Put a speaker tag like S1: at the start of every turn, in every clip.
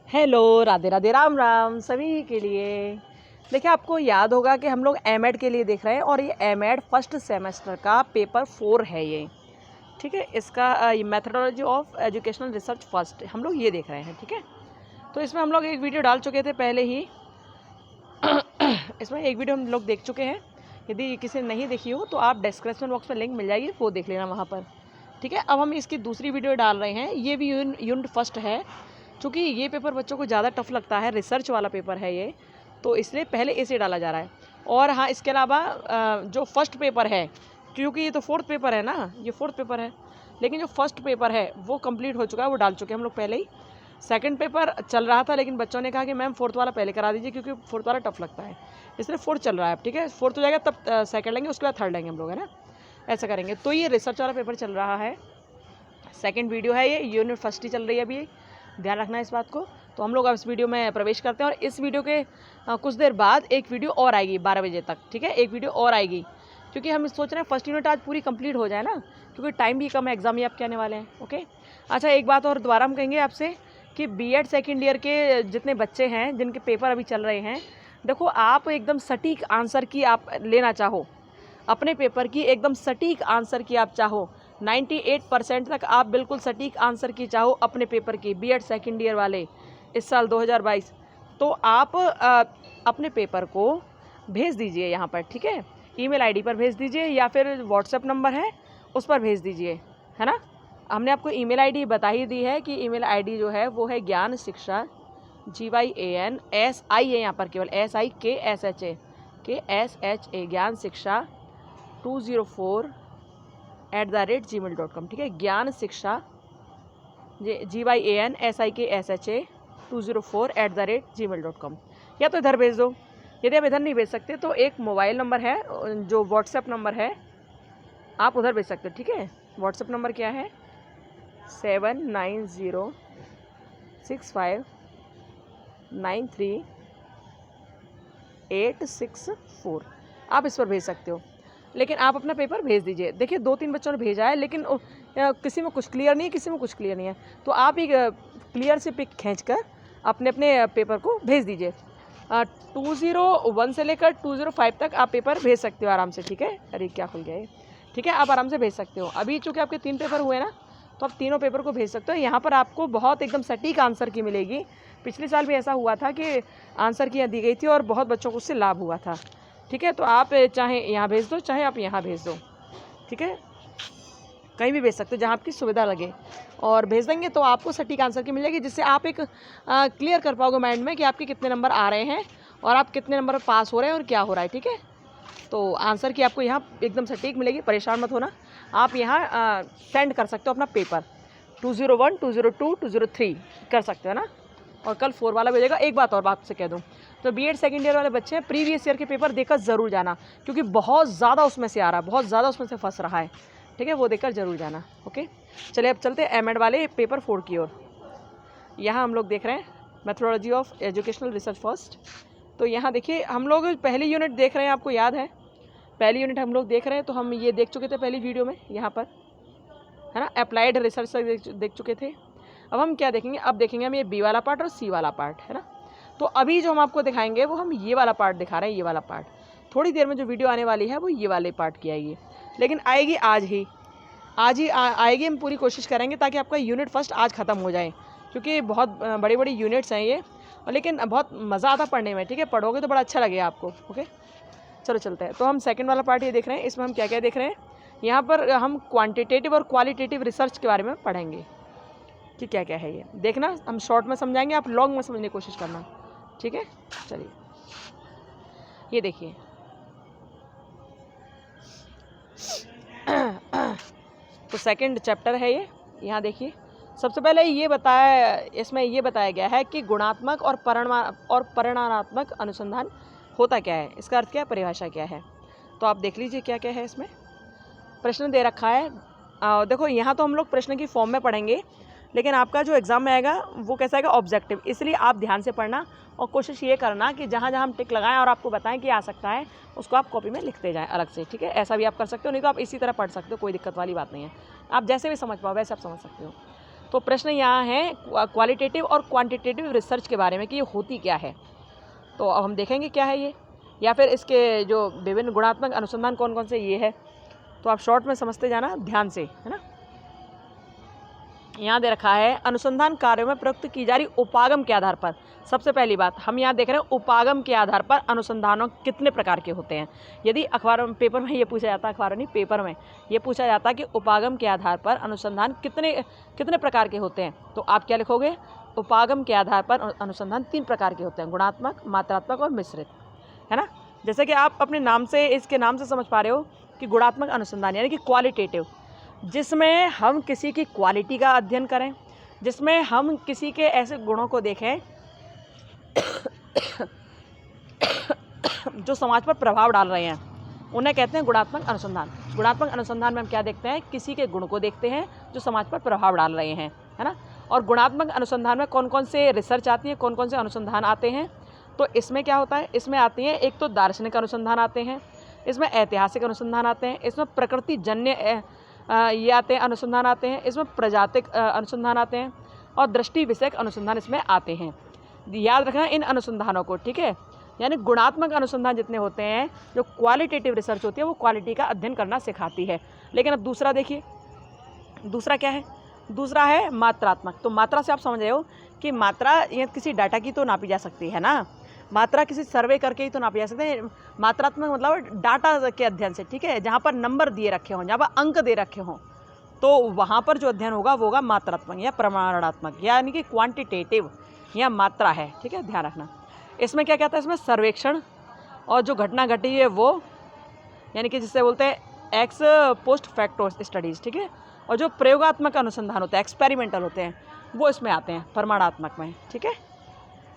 S1: Hello, Radhe Radhe, Ram Ram सभी के लिए। देखिए, आपको याद होगा कि हम लोग एमएड के लिए देख रहे हैं और ये एमएड फर्स्ट सेमेस्टर का पेपर 4 है ये, ठीक है। इसका methodology of educational research first हम लोग ये देख रहे हैं, ठीक है। तो इसमें हम लोग एक वीडियो डाल चुके थे पहले ही इसमें एक वीडियो हम लोग देख चुके हैं। यदि किसी ने नहीं देखी हो तो आप डिस्क्रिप्शन बॉक्स में लिंक मिल जाएगी, वो देख लेना वहाँ पर, ठीक है। अब हम इसकी दूसरी वीडियो डाल रहे हैं। ये भी यूनिट फर्स्ट है। चूँकि ये पेपर बच्चों को ज़्यादा टफ लगता है, रिसर्च वाला पेपर है ये, तो इसलिए पहले इसे डाला जा रहा है। और हाँ, इसके अलावा जो फर्स्ट पेपर है, क्योंकि ये तो फोर्थ पेपर है ना, ये फोर्थ पेपर है, लेकिन जो फर्स्ट पेपर है वो कंप्लीट हो चुका है, वो डाल चुके हैं हम लोग पहले ही। सेकंड पेपर चल रहा था, लेकिन बच्चों ने कहा कि मैम फोर्थ वाला पहले करा दीजिए, क्योंकि फोर्थ वाला टफ लगता है, इसलिए फोर्थ चल रहा है। ठीक है, फोर्थ हो जाएगा तब सेकंड लेंगे, उसके बाद थर्ड लेंगे हम लोग, है ना, ऐसा करेंगे। तो ये रिसर्च वाला पेपर चल रहा है, सेकंड वीडियो है ये, यूनिट फर्स्ट ही चल रही है अभी, ध्यान रखना है इस बात को। तो हम लोग अब इस वीडियो में प्रवेश करते हैं और इस वीडियो के कुछ देर बाद एक वीडियो और आएगी 12 बजे तक, ठीक है। एक वीडियो और आएगी, क्योंकि हम सोच रहे हैं फर्स्ट यूनिट आज पूरी कंप्लीट हो जाए ना, क्योंकि टाइम भी कम है, एग्जाम ही आपके आने वाले हैं। ओके, अच्छा, एक बात और दोबारा हम कहेंगे आपसे कि बीएड सेकेंड ईयर के जितने बच्चे हैं जिनके पेपर अभी चल रहे हैं, देखो आप एकदम सटीक आंसर की आप लेना चाहो, अपने पेपर की एकदम सटीक आंसर की आप चाहो, 98% तक आप बिल्कुल सटीक आंसर की चाहो अपने पेपर की, बीएड सेकेंड ईयर वाले इस साल 2022, तो आप अपने पेपर को भेज दीजिए यहाँ पर, ठीक है। ईमेल आईडी पर भेज दीजिए या फिर व्हाट्सएप नंबर है उस पर भेज दीजिए, है ना। हमने आपको ईमेल आईडी बता ही दी है कि ईमेल आईडी जो है वो है ज्ञान शिक्षा GYANSI है, यहाँ पर केवल SIKSHA ज्ञान शिक्षा 204@gmail.com, ठीक है। ज्ञान शिक्षा GYANSIKSHA 204@gmail.com, या तो इधर भेज दो। यदि आप इधर नहीं भेज सकते तो एक मोबाइल नंबर है जो व्हाट्सएप नंबर है, आप उधर भेज सकते हो, ठीक है। व्हाट्सएप नंबर क्या है? 7906593864, आप इस पर भेज सकते हो। लेकिन आप अपना पेपर भेज दीजिए। देखिए 2-3 बच्चों ने भेजा है, लेकिन किसी में कुछ क्लियर नहीं है, किसी में कुछ क्लियर नहीं है, तो आप एक क्लियर से पिक खींचकर अपने अपने पेपर को भेज दीजिए। 201 से लेकर 205 तक आप पेपर भेज सकते हो आराम से, ठीक है। अरे क्या खुल गया ये, ठीक है, आप आराम से भेज सकते हो। अभी चूँकि आपके 3 पेपर हुए ना, तो आप तीनों पेपर को भेज सकते हो। यहाँ पर आपको बहुत एकदम सटीक आंसर की मिलेगी। पिछले साल भी ऐसा हुआ था कि आंसर की दी गई थी और बहुत बच्चों को उससे लाभ हुआ था, ठीक है। तो आप चाहे यहाँ भेज दो, चाहे आप यहाँ भेज दो, ठीक है, कहीं भी भेज सकते हो जहाँ आपकी सुविधा लगे, और भेज देंगे तो आपको सटीक आंसर की मिल जाएगी, जिससे आप एक क्लियर कर पाओगे माइंड में कि आपके कितने नंबर आ रहे हैं और आप कितने नंबर पास हो रहे हैं और क्या हो रहा है, ठीक है। तो आंसर की आपको यहाँ एकदम सटीक मिलेगी, परेशान मत होना। आप यहाँ सेंड कर सकते हो अपना पेपर 201, 202, 203 कर सकते हो ना, और कल 4 वाला भेजेगा। एक बात और आपसे कह दूँ, तो बीएड सेकेंड ईयर वाले बच्चे हैं, प्रीवियस ईयर के पेपर देकर ज़रूर जाना, क्योंकि बहुत ज़्यादा उसमें से आ रहा है, बहुत ज़्यादा उसमें से फंस रहा है, ठीक है, वो देखकर ज़रूर जाना। ओके, चलिए अब चलते हैं एमएड वाले पेपर 4 की ओर। यहाँ हम लोग देख रहे हैं methodology of educational research first. तो यहाँ देखिए हम लोग पहली यूनिट देख रहे हैं, आपको याद है पहली यूनिट हम लोग देख रहे हैं, तो हम ये देख चुके थे पहली वीडियो में, यहाँ पर है ना, अप्लाइड रिसर्च देख चुके थे। अब हम क्या देखेंगे? अब देखेंगे हम ये बी वाला पार्ट और सी वाला पार्ट, है ना। तो अभी जो हम आपको दिखाएंगे वो हम ये वाला पार्ट दिखा रहे हैं, ये वाला पार्ट। थोड़ी देर में जो वीडियो आने वाली है वो ये वाले पार्ट की आएगी, लेकिन आएगी आज ही आएगी। हम पूरी कोशिश करेंगे ताकि आपका यूनिट फर्स्ट आज ख़त्म हो जाए, क्योंकि बहुत बड़ी बड़ी यूनिट्स हैं ये, और लेकिन बहुत मज़ा आता पढ़ने में, ठीक है। पढ़ोगे तो बड़ा अच्छा लगेगा आपको। ओके, चलो चलते हैं। तो हम सेकंड वाला पार्ट ये देख रहे हैं। इसमें हम क्या क्या देख रहे हैं? यहाँ पर हम क्वांटिटेटिव और क्वालिटेटिव रिसर्च के बारे में पढ़ेंगे कि क्या क्या है ये। देखना, हम शॉर्ट में समझाएंगे, आप लॉन्ग में समझने की कोशिश करना, ठीक है। चलिए ये देखिए तो सेकंड चैप्टर है ये। यहाँ देखिए, सबसे पहले इसमें ये बताया गया है कि गुणात्मक और परिमाणात्मक अनुसंधान होता क्या है, इसका अर्थ क्या है, परिभाषा क्या है। तो आप देख लीजिए क्या क्या है इसमें। प्रश्न दे रखा है, देखो यहाँ तो हम लोग प्रश्न की फॉर्म में पढ़ेंगे, लेकिन आपका जो एग्ज़ाम में आएगा वो कैसा आएगा, ऑब्जेक्टिव। इसलिए आप ध्यान से पढ़ना और कोशिश ये करना कि जहाँ जहाँ हम टिक लगाएं और आपको बताएं कि आ सकता है, उसको आप कॉपी में लिखते जाएं अलग से, ठीक है। ऐसा भी आप कर सकते हो, नहीं तो आप इसी तरह पढ़ सकते हो, कोई दिक्कत वाली बात नहीं है। आप जैसे भी समझ पाओ वैसे आप समझ सकते हो। तो प्रश्न यहाँ है क्वालिटेटिव और क्वांटिटेटिव रिसर्च के बारे में कि ये होती क्या है। तो अब हम देखेंगे क्या है ये, या फिर इसके जो विभिन्न गुणात्मक अनुसंधान कौन कौन से ये है। तो आप शॉर्ट में समझते जाना ध्यान से, है ना। यहाँ दे रखा है अनुसंधान कार्यों में प्रयुक्त की जा रही उपागम के आधार पर। सबसे पहली बात हम यहाँ देख रहे हैं उपागम के आधार पर अनुसंधानों कितने प्रकार के होते हैं। यदि अखबार में पेपर में ये पूछा जाता है, अखबार नहीं पेपर में ये पूछा जाता है कि उपागम के आधार पर अनुसंधान कितने प्रकार के होते हैं, तो आप क्या लिखोगे, उपागम के आधार पर अनुसंधान 3 प्रकार के होते हैं, गुणात्मक, मात्रात्मक और मिश्रित, है ना। जैसे कि आप अपने नाम से, इसके नाम से समझ पा रहे हो कि गुणात्मक अनुसंधान यानी कि क्वालिटेटिव, जिसमें हम किसी की क्वालिटी का अध्ययन करें, जिसमें हम किसी के ऐसे गुणों को देखें जो समाज पर प्रभाव डाल रहे हैं, उन्हें कहते हैं गुणात्मक अनुसंधान। गुणात्मक अनुसंधान में हम क्या देखते हैं, किसी के गुण को देखते हैं जो समाज पर प्रभाव डाल रहे हैं, है ना। और गुणात्मक अनुसंधान में कौन कौन से रिसर्च आती है, कौन कौन से अनुसंधान आते हैं, तो इसमें क्या होता है, इसमें आती हैं एक तो दार्शनिक अनुसंधान आते हैं, इसमें ऐतिहासिक अनुसंधान आते हैं, इसमें प्रकृति जन्य ये आते हैं अनुसंधान आते हैं, इसमें प्रजातिक अनुसंधान आते हैं और दृष्टि विषयक अनुसंधान इसमें आते हैं। याद रखना इन अनुसंधानों को, ठीक है। यानी गुणात्मक अनुसंधान जितने होते हैं, जो क्वालिटेटिव रिसर्च होती है वो क्वालिटी का अध्ययन करना सिखाती है। लेकिन अब दूसरा देखिए, दूसरा क्या है, दूसरा है मात्रात्मक। तो मात्रा से आप समझ रहे हो कि मात्रा ये किसी डाटा की तो नापी जा सकती है ना, मात्रा किसी सर्वे करके ही तो नापी जा सकते हैं। मात्रात्मक मतलब डाटा के अध्ययन से, ठीक है, जहाँ पर नंबर दिए रखे हों, जहाँ पर अंक दे रखे हों, तो वहाँ पर जो अध्ययन होगा वो होगा मात्रात्मक या प्रमाणात्मक, यानी कि क्वांटिटेटिव या मात्रा है, ठीक है, ध्यान रखना। इसमें क्या कहता है, इसमें सर्वेक्षण और जो घटना घटी है वो, यानी कि जिससे बोलते हैं एक्स पोस्ट फैक्टो स्टडीज़, ठीक है। और जो प्रयोगात्मक अनुसंधान होते हैं, एक्सपेरिमेंटल होते हैं, वो इसमें आते हैं प्रमाणात्मक में, ठीक है।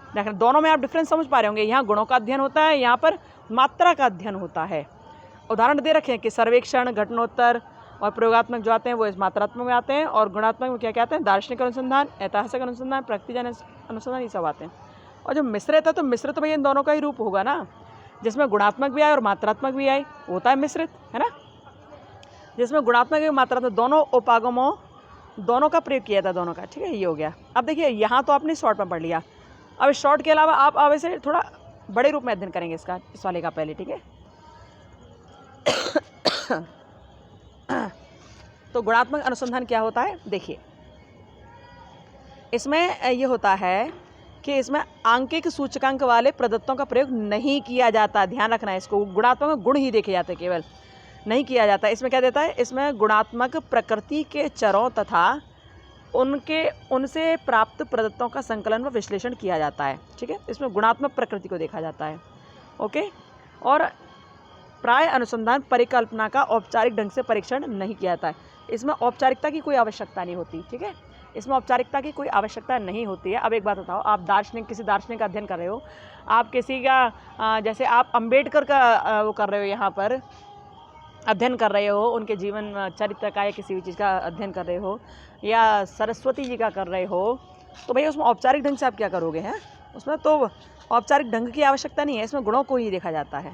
S1: देखना दोनों में आप डिफरेंस समझ पा रहे होंगे, यहाँ गुणों का अध्ययन होता है, यहाँ पर मात्रा का अध्ययन होता है। उदाहरण दे रखे हैं कि सर्वेक्षण, घटनोत्तर और प्रयोगात्मक जो आते हैं वो इस मात्रात्मक में आते हैं, और गुणात्मक में क्या कहते हैं, दार्शनिक अनुसंधान, ऐतिहासिक अनुसंधान, प्रकृतिजन्य अनुसंधान, ये सब आते हैं। और जो मिश्रित है, तो मिश्रित तो भैया इन दोनों का ही रूप होगा ना, जिसमें गुणात्मक भी आए और मात्रात्मक भी आए, होता है मिश्रित, है ना। जिसमें गुणात्मक और मात्रात्मक दोनों उपागमों दोनों का प्रयोग किया था, दोनों का, ठीक है, ये हो गया। अब देखिए यहाँ तो आपने शॉर्ट में पढ़ लिया, अब शॉर्ट के अलावा आप अब इसे थोड़ा बड़े रूप में अध्ययन करेंगे इसका, इस वाले का पहले, ठीक है। तो गुणात्मक अनुसंधान क्या होता है, देखिए इसमें ये होता है कि इसमें आंकिक सूचकांक वाले प्रदत्तों का प्रयोग नहीं किया जाता, ध्यान रखना है इसको। गुणात्मक में गुण ही देखे जाते, केवल नहीं किया जाता। इसमें क्या देता है, इसमें गुणात्मक प्रकृति के चरों तथा उनसे प्राप्त प्रदत्तों का संकलन व विश्लेषण किया जाता है, ठीक है। इसमें गुणात्मक प्रकृति को देखा जाता है, ओके। और प्राय अनुसंधान परिकल्पना का औपचारिक ढंग से परीक्षण नहीं किया जाता है। इसमें औपचारिकता की कोई आवश्यकता नहीं होती, ठीक है, इसमें औपचारिकता की कोई आवश्यकता नहीं होती है। अब एक बात बताओ, आप किसी दार्शनिक का अध्ययन कर रहे हो, आप किसी का जैसे आप अम्बेडकर का वो कर रहे हो, यहाँ पर अध्ययन कर रहे हो, उनके जीवन चरित्र का या किसी भी चीज़ का अध्ययन कर रहे हो, या सरस्वती जी का कर रहे हो, तो भैया उसमें औपचारिक ढंग से आप क्या करोगे, हैं, उसमें तो औपचारिक ढंग की आवश्यकता नहीं है, इसमें गुणों को ही देखा जाता है,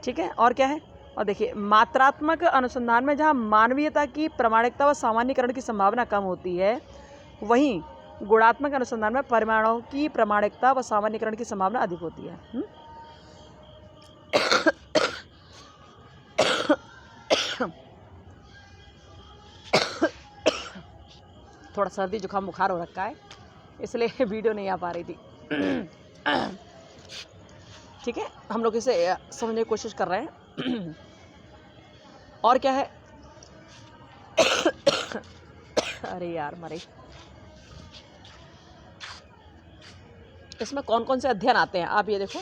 S1: ठीक है। और क्या है, और देखिए मात्रात्मक अनुसंधान में जहाँ मानवीयता की प्रामाणिकता व सामान्यीकरण की संभावना कम होती है, वहीं गुणात्मक अनुसंधान में परिमाणों की प्रामाणिकता व सामान्यीकरण की संभावना अधिक होती है। थोड़ा सर्दी जुकाम बुखार हो रखा है, इसलिए वीडियो नहीं आ पा रही थी, ठीक है। हम लोग इसे समझने की कोशिश कर रहे हैं। और क्या है, अरे यार मरे, इसमें कौन कौन से अध्ययन आते हैं आप ये देखो।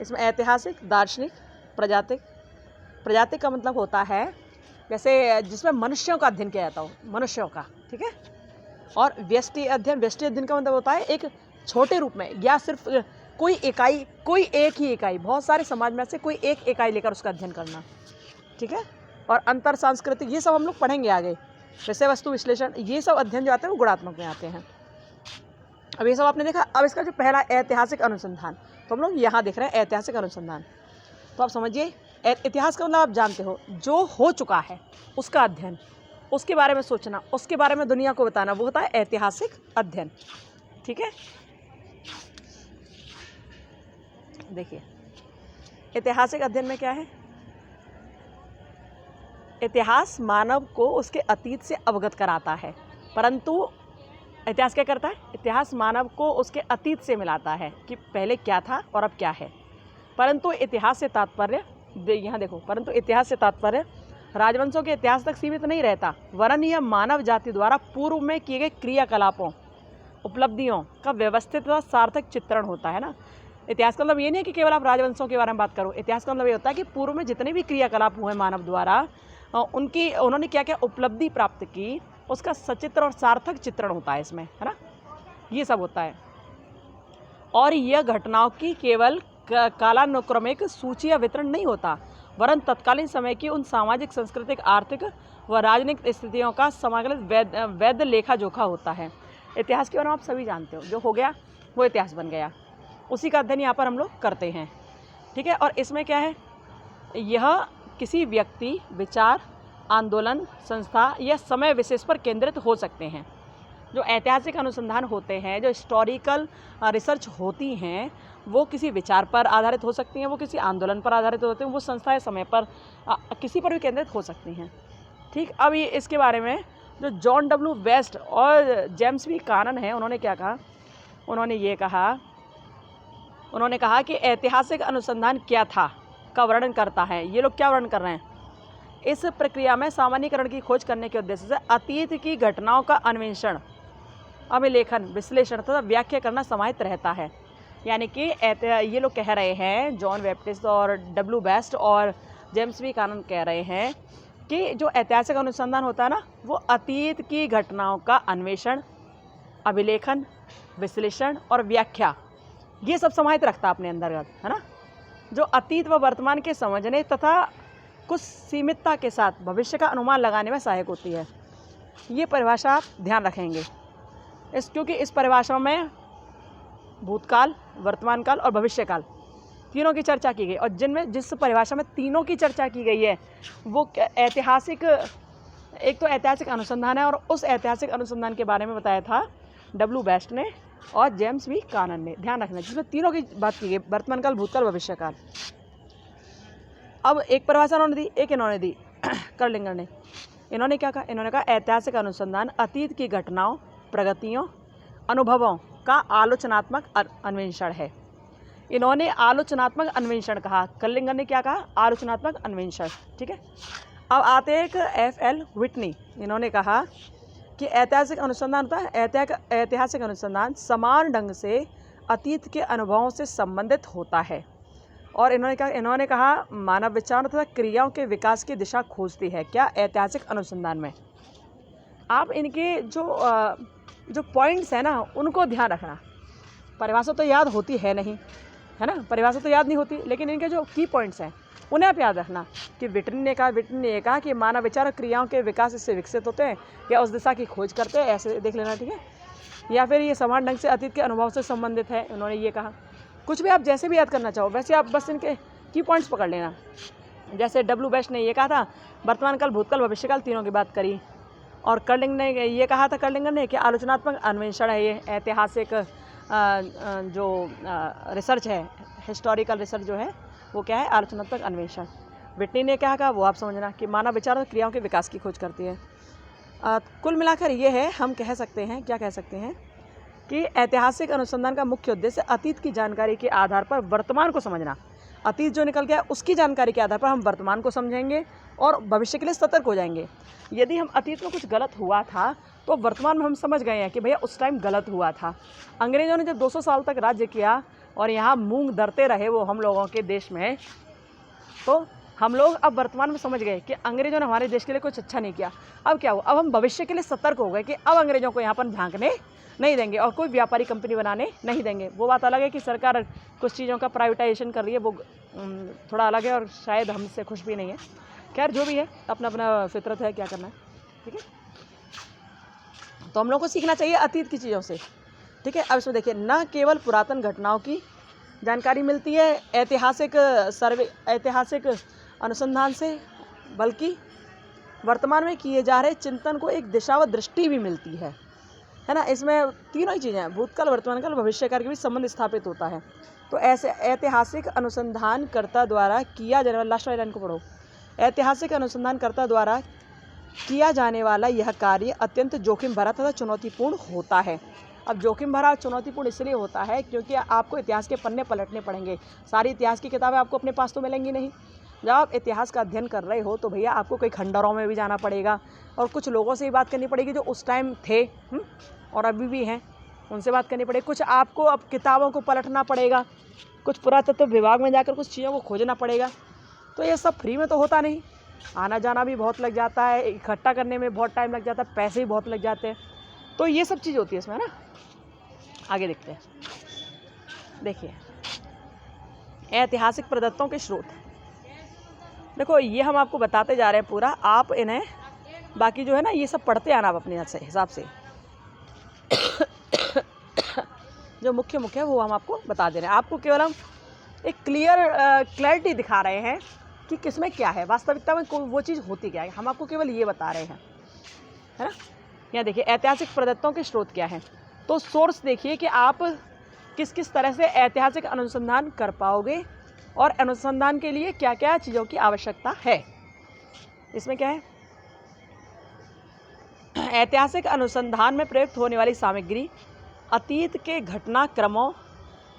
S1: इसमें ऐतिहासिक, दार्शनिक, प्रजातिक का मतलब होता है जैसे जिसमें मनुष्यों का अध्ययन किया जाता हो, मनुष्यों का, ठीक है। और व्यष्टि अध्ययन का मतलब होता है एक छोटे रूप में, या सिर्फ कोई इकाई, कोई एक ही इकाई, बहुत सारे समाज में से कोई एक इकाई लेकर उसका अध्ययन करना, ठीक है। और अंतर सांस्कृतिक, ये सब हम लोग पढ़ेंगे आगे, विषय वस्तु विश्लेषण, ये सब अध्ययन जो आते हैं वो गुणात्मक में आते हैं। अब ये सब आपने देखा। अब इसका जो पहला ऐतिहासिक अनुसंधान, तो हम लोग यहाँ देख रहे हैं ऐतिहासिक अनुसंधान। तो आप समझिए इतिहास का मतलब आप जानते हो, जो हो चुका है उसका अध्ययन, उसके बारे में सोचना, उसके बारे में दुनिया को बताना, वो होता है ऐतिहासिक अध्ययन। ठीक है, देखिए ऐतिहासिक अध्ययन में क्या है, इतिहास मानव को उसके अतीत से अवगत कराता है, परंतु इतिहास क्या करता है, इतिहास मानव को उसके अतीत से मिलाता है कि पहले क्या था और अब क्या है। परंतु इतिहास से तात्पर्य, यहाँ देखो, परंतु इतिहास से तात्पर्य राजवंशों के इतिहास तक सीमित नहीं रहता, वरन यह मानव जाति द्वारा पूर्व में किए गए क्रियाकलापों, उपलब्धियों का व्यवस्थित व सार्थक चित्रण होता है ना। इतिहास का मतलब ये नहीं है कि केवल आप राजवंशों के बारे में बात करो, इतिहास का मतलब ये होता है कि पूर्व में जितने भी क्रियाकलाप हुए मानव द्वारा, उन्होंने क्या क्या उपलब्धि प्राप्त की, उसका सचित्र और सार्थक चित्रण होता है इसमें, है ना, ये सब होता है। और यह घटनाओं की केवल कालानुक्रमिक सूची या वितरण नहीं होता, वरन तत्कालीन समय की उन सामाजिक, सांस्कृतिक, आर्थिक व राजनीतिक स्थितियों का समग्र वैध लेखा जोखा होता है। इतिहास के बारे में आप सभी जानते हो, जो हो गया वो इतिहास बन गया, उसी का अध्ययन यहाँ पर हम लोग करते हैं। ठीक है, और इसमें क्या है, यह किसी व्यक्ति, विचार, आंदोलन, संस्था या समय विशेष पर केंद्रित हो सकते हैं। जो ऐतिहासिक अनुसंधान होते हैं, जो हिस्टोरिकल रिसर्च होती हैं, वो किसी विचार पर आधारित हो सकती हैं, वो किसी आंदोलन पर आधारित होते हैं, वो संस्था या समय पर किसी पर भी केंद्रित हो सकती हैं। ठीक, अब ये इसके बारे में जो जॉन डब्ल्यू वेस्ट और जेम्स बी कानन है, उन्होंने क्या कहा, उन्होंने कहा कि ऐतिहासिक अनुसंधान क्या था का वर्णन करता है। ये लोग क्या वर्णन कर रहे हैं, इस प्रक्रिया में सामान्यीकरण की खोज करने के उद्देश्य से अतीत की घटनाओं का अन्वेषण, अभिलेखन, विश्लेषण तथा व्याख्या करना समाहित रहता है। यानी कि ये लोग कह रहे हैं, जॉन बैप्टिस्ट और डब्ल्यू बेस्ट और जेम्स बी कानन कह रहे हैं कि जो ऐतिहासिक अनुसंधान होता है ना, वो अतीत की घटनाओं का अन्वेषण, अभिलेखन, विश्लेषण और व्याख्या, ये सब समाहित रखता है अपने अंतर्गत, है ना, जो अतीत व वर्तमान के समझने तथा कुछ सीमितता के साथ भविष्य का अनुमान लगाने में सहायक होती है। ये परिभाषा आप ध्यान रखेंगे, क्योंकि इस परिभाषा में भूतकाल, वर्तमान काल और भविष्य काल तीनों की चर्चा की गई, और जिस परिभाषा में तीनों की चर्चा की गई है वो ऐतिहासिक, एक तो ऐतिहासिक अनुसंधान है, और उस ऐतिहासिक अनुसंधान के बारे में बताया था डब्ल्यू बेस्ट ने और जेम्स बी कानन ने। ध्यान रखना, जिसमें तीनों की बात की गई, वर्तमान काल, भूतकाल, भविष्य काल। अब एक परिभाषा उन्होंने दी, एक इन्होंने दी कर्लिंगर ने। इन्होंने क्या कहा, इन्होंने कहा ऐतिहासिक अनुसंधान अतीत की घटनाओं, प्रगतियों, अनुभवों का आलोचनात्मक अन्वेषण है। इन्होंने आलोचनात्मक अन्वेषण कहा, कर्लिंगर ने क्या कहा, आलोचनात्मक अन्वेषण। ठीक है, अब आते हैं एक एफ.एल. व्हिटनी। इन्होंने कहा कि ऐतिहासिक अनुसंधान होता है, ऐतिहासिक अनुसंधान समान ढंग से अतीत के अनुभवों से संबंधित होता है, और इन्होंने कहा मानव विचारों तथा क्रियाओं के विकास की दिशा खोजती है। क्या, ऐतिहासिक अनुसंधान में। आप इनके जो पॉइंट्स हैं ना, उनको ध्यान रखना। परिभाषा तो याद होती है नहीं, है ना, परिभाषा तो याद नहीं होती, लेकिन इनके जो की पॉइंट्स हैं उन्हें आप याद रखना कि व्हिटनी ने ये कहा कि मानव विचार और क्रियाओं के विकास इससे विकसित होते हैं या उस दिशा की खोज करते हैं, ऐसे देख लेना। ठीक है, या फिर ये समान ढंग से अतीत के अनुभव से संबंधित है, उन्होंने ये कहा। कुछ भी आप जैसे भी याद करना चाहो, वैसे आप बस इनके की पॉइंट्स पकड़ लेना। जैसे डब्ल्यू बेस्ट ने ये कहा था, वर्तमान काल, भूतकाल, भविष्यकाल तीनों की बात करी, और कर्लिंगर ने ये कहा था, कर्लिंगर ने कि आलोचनात्मक अन्वेषण है ये ऐतिहासिक जो रिसर्च है, हिस्टोरिकल रिसर्च जो है वो क्या है, आलोचनात्मक अन्वेषण। व्हिटनी ने क्या कहा वो आप समझना कि मानव विचार और क्रियाओं के विकास की खोज करती है। कुल मिलाकर ये है, हम कह सकते हैं, क्या कह सकते हैं कि ऐतिहासिक अनुसंधान का मुख्य उद्देश्य अतीत की जानकारी के आधार पर वर्तमान को समझना। अतीत जो निकल गया उसकी जानकारी के आधार पर हम वर्तमान को समझेंगे और भविष्य के लिए सतर्क हो जाएंगे। यदि हम अतीत में कुछ गलत हुआ था तो वर्तमान में हम समझ गए हैं कि भैया उस टाइम गलत हुआ था। अंग्रेज़ों ने जब 200 साल तक राज्य किया और यहाँ मूंग धरते रहे वो हम लोगों के देश में, तो हम लोग अब वर्तमान में समझ गए कि अंग्रेज़ों ने हमारे देश के लिए कुछ अच्छा नहीं किया। अब क्या हुआ, अब हम भविष्य के लिए सतर्क हो गए कि अब अंग्रेज़ों को यहाँ पर झांकने नहीं देंगे और कोई व्यापारी कंपनी बनाने नहीं देंगे। वो बात अलग है कि सरकार कुछ चीज़ों का प्राइवेटाइजेशन कर रही है, वो थोड़ा अलग है और शायद हमसे खुश भी नहीं है। खैर जो भी है, अपना अपना फितरत है, क्या करना है। ठीक है, तो हम लोग को सीखना चाहिए अतीत की चीज़ों से। ठीक है, अब इसमें देखिए, न केवल पुरातन घटनाओं की जानकारी मिलती है ऐतिहासिक अनुसंधान से, बल्कि वर्तमान में किए जा रहे चिंतन को एक दिशा व दृष्टि भी मिलती है ना। इसमें तीनों ही चीज़ें हैं, भूतकाल, वर्तमान काल, भविष्य काल के बीच संबंध स्थापित होता है। तो ऐसे ऐतिहासिक अनुसंधानकर्ता द्वारा किया जाने वाला, लास्ट वाली लाइन को पढ़ो, ऐतिहासिक अनुसंधानकर्ता द्वारा किया जाने वाला यह कार्य अत्यंत जोखिम भरा तथा चुनौतीपूर्ण होता है। अब जोखिम भरा चुनौतीपूर्ण इसलिए होता है क्योंकि आपको इतिहास के पन्ने पलटने पड़ेंगे। सारी इतिहास की किताबें आपको अपने पास तो मिलेंगी नहीं। जब आप इतिहास का अध्ययन कर रहे हो तो भैया आपको कई खंडरों में भी जाना पड़ेगा और कुछ लोगों से ही बात करनी पड़ेगी जो उस टाइम थे और अभी भी हैं, उनसे बात करनी पड़ेगी। कुछ आपको अब किताबों को पलटना पड़ेगा, कुछ पुरातत्व विभाग में जाकर कुछ चीज़ों को खोजना पड़ेगा। तो ये सब फ्री में तो होता नहीं, आना जाना भी बहुत लग जाता है, इकट्ठा करने में बहुत टाइम लग जाता है, पैसे भी बहुत लग जाते हैं। तो ये सब चीज़ होती है इसमें ना। आगे देखते हैं। देखिए ऐतिहासिक प्रदत्तों के स्रोत, देखो ये हम आपको बताते जा रहे हैं पूरा, आप इन्हें बाकी जो है ना ये सब पढ़ते आना आप अपने हिसाब से। जो मुख्य है वो हम आपको बता दे रहे हैं। आपको केवल हम एक क्लैरिटी दिखा रहे हैं कि किसमें क्या है, वास्तविकता में वो चीज़ होती क्या है, हम आपको केवल ये बता रहे हैं, है ना। यहाँ देखिए ऐतिहासिक प्रदत्तों के स्रोत क्या हैं। तो सोर्स देखिए कि आप किस किस तरह से ऐतिहासिक अनुसंधान कर पाओगे और अनुसंधान के लिए क्या क्या चीज़ों की आवश्यकता है। इसमें क्या है, ऐतिहासिक अनुसंधान में प्रयुक्त होने वाली सामग्री अतीत के घटनाक्रमों,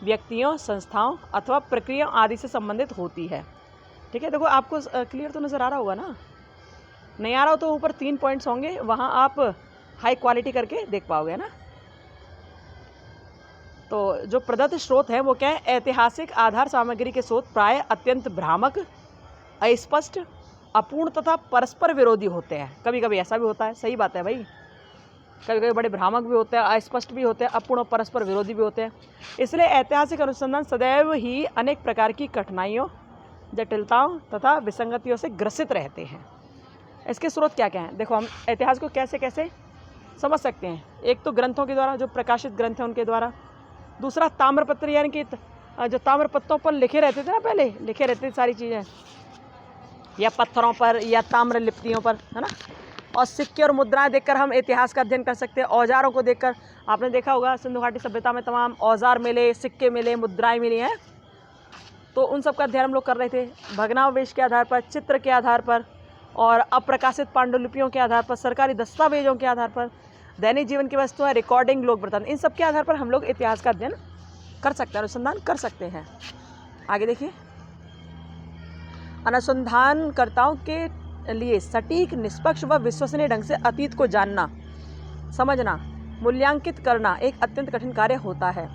S1: व्यक्तियों, संस्थाओं अथवा प्रक्रियाओं आदि से संबंधित होती है। ठीक है, देखो आपको क्लियर तो नज़र आ रहा होगा ना। नहीं आ रहा हो तो ऊपर 3 पॉइंट्स होंगे, वहाँ आप हाई क्वालिटी करके देख पाओगे ना। तो जो प्रदत्त स्रोत हैं वो क्या है, ऐतिहासिक आधार सामग्री के स्रोत प्राय अत्यंत भ्रामक, अस्पष्ट, अपूर्ण तथा परस्पर विरोधी होते हैं। कभी कभी ऐसा भी होता है, सही बात है भाई, कभी कभी बड़े भ्रामक भी होते हैं, अस्पष्ट भी होते हैं, अपूर्ण और परस्पर विरोधी भी होते हैं। इसलिए ऐतिहासिक अनुसंधान सदैव ही अनेक प्रकार की कठिनाइयों, जटिलताओं तथा विसंगतियों से ग्रसित रहते हैं। इसके स्रोत क्या क्या हैं, देखो हम इतिहास को कैसे कैसे समझ सकते हैं। एक तो ग्रंथों के द्वारा, जो प्रकाशित ग्रंथ हैं उनके द्वारा। दूसरा ताम्रपत्र, यानी कि जो ताम्रपत्रों पर लिखे रहते थे ना, पहले लिखे रहते थे सारी चीज़ें, या पत्थरों पर या ताम्र लिपियों पर, है ना। और सिक्के और मुद्राएं देखकर हम इतिहास का अध्ययन कर सकते हैं। औजारों को देखकर, आपने देखा होगा सिंधु घाटी सभ्यता में तमाम औजार मिले, सिक्के मिले, मुद्राएं मिली हैं, तो उन सब का अध्ययन हम लोग कर रहे थे। भग्नावशेष के आधार पर, चित्र के आधार पर और अप्रकाशित पांडुलिपियों के आधार पर, सरकारी दस्तावेजों के आधार पर, दैनिक जीवन की वस्तुएं, रिकॉर्डिंग, लोक वृत्तांत, इन सब के आधार पर हम लोग इतिहास का अध्ययन कर सकते हैं, अनुसंधान कर सकते हैं। आगे देखिए, अनुसंधानकर्ताओं के लिए सटीक, निष्पक्ष व विश्वसनीय ढंग से अतीत को जानना, समझना, मूल्यांकित करना एक अत्यंत कठिन कार्य होता है।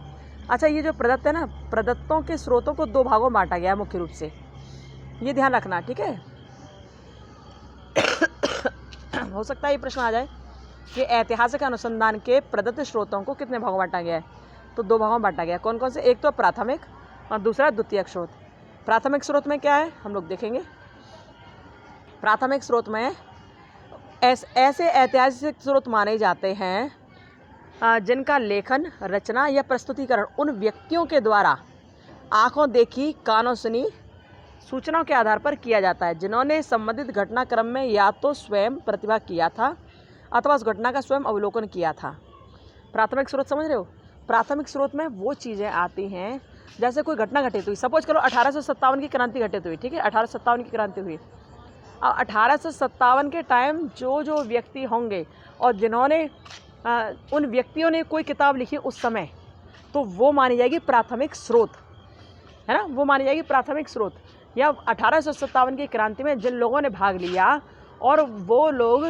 S1: अच्छा, ये जो प्रदत्त है ना, प्रदत्तों के स्रोतों को 2 भागों में बांटा गया है मुख्य रूप से, ये ध्यान रखना, ठीक है। हो सकता है ये प्रश्न आ जाए कि ऐतिहासिक अनुसंधान के प्रदत्त स्रोतों को कितने भागों में बांटा गया है। तो 2 भागों में बांटा गया। कौन कौन से, एक तो प्राथमिक और दूसरा द्वितीयक स्रोत। प्राथमिक स्रोत में क्या है हम लोग देखेंगे। प्राथमिक स्रोत में ऐसे ऐतिहासिक स्रोत माने जाते हैं जिनका लेखन, रचना या प्रस्तुतिकरण उन व्यक्तियों के द्वारा आंखों देखी, कानों सुनी सूचनाओं के आधार पर किया जाता है, जिन्होंने संबंधित घटनाक्रम में या तो स्वयं प्रतिभाग किया था अथवा उस घटना का स्वयं अवलोकन किया था। प्राथमिक स्रोत समझ रहे हो। प्राथमिक स्रोत में वो चीज़ें आती हैं, जैसे कोई घटना घटित हुई, सपोज करो 1857 की क्रांति घटित हुई, ठीक है, 1857 की क्रांति हुई। अब 1857 के टाइम जो व्यक्ति होंगे और जिन्होंने उन व्यक्तियों ने कोई किताब लिखी उस समय, तो वो मानी जाएगी प्राथमिक स्रोत, है ना, वो मानी जाएगी प्राथमिक स्रोत। या 1857 की क्रांति में जिन लोगों ने भाग लिया और वो लोग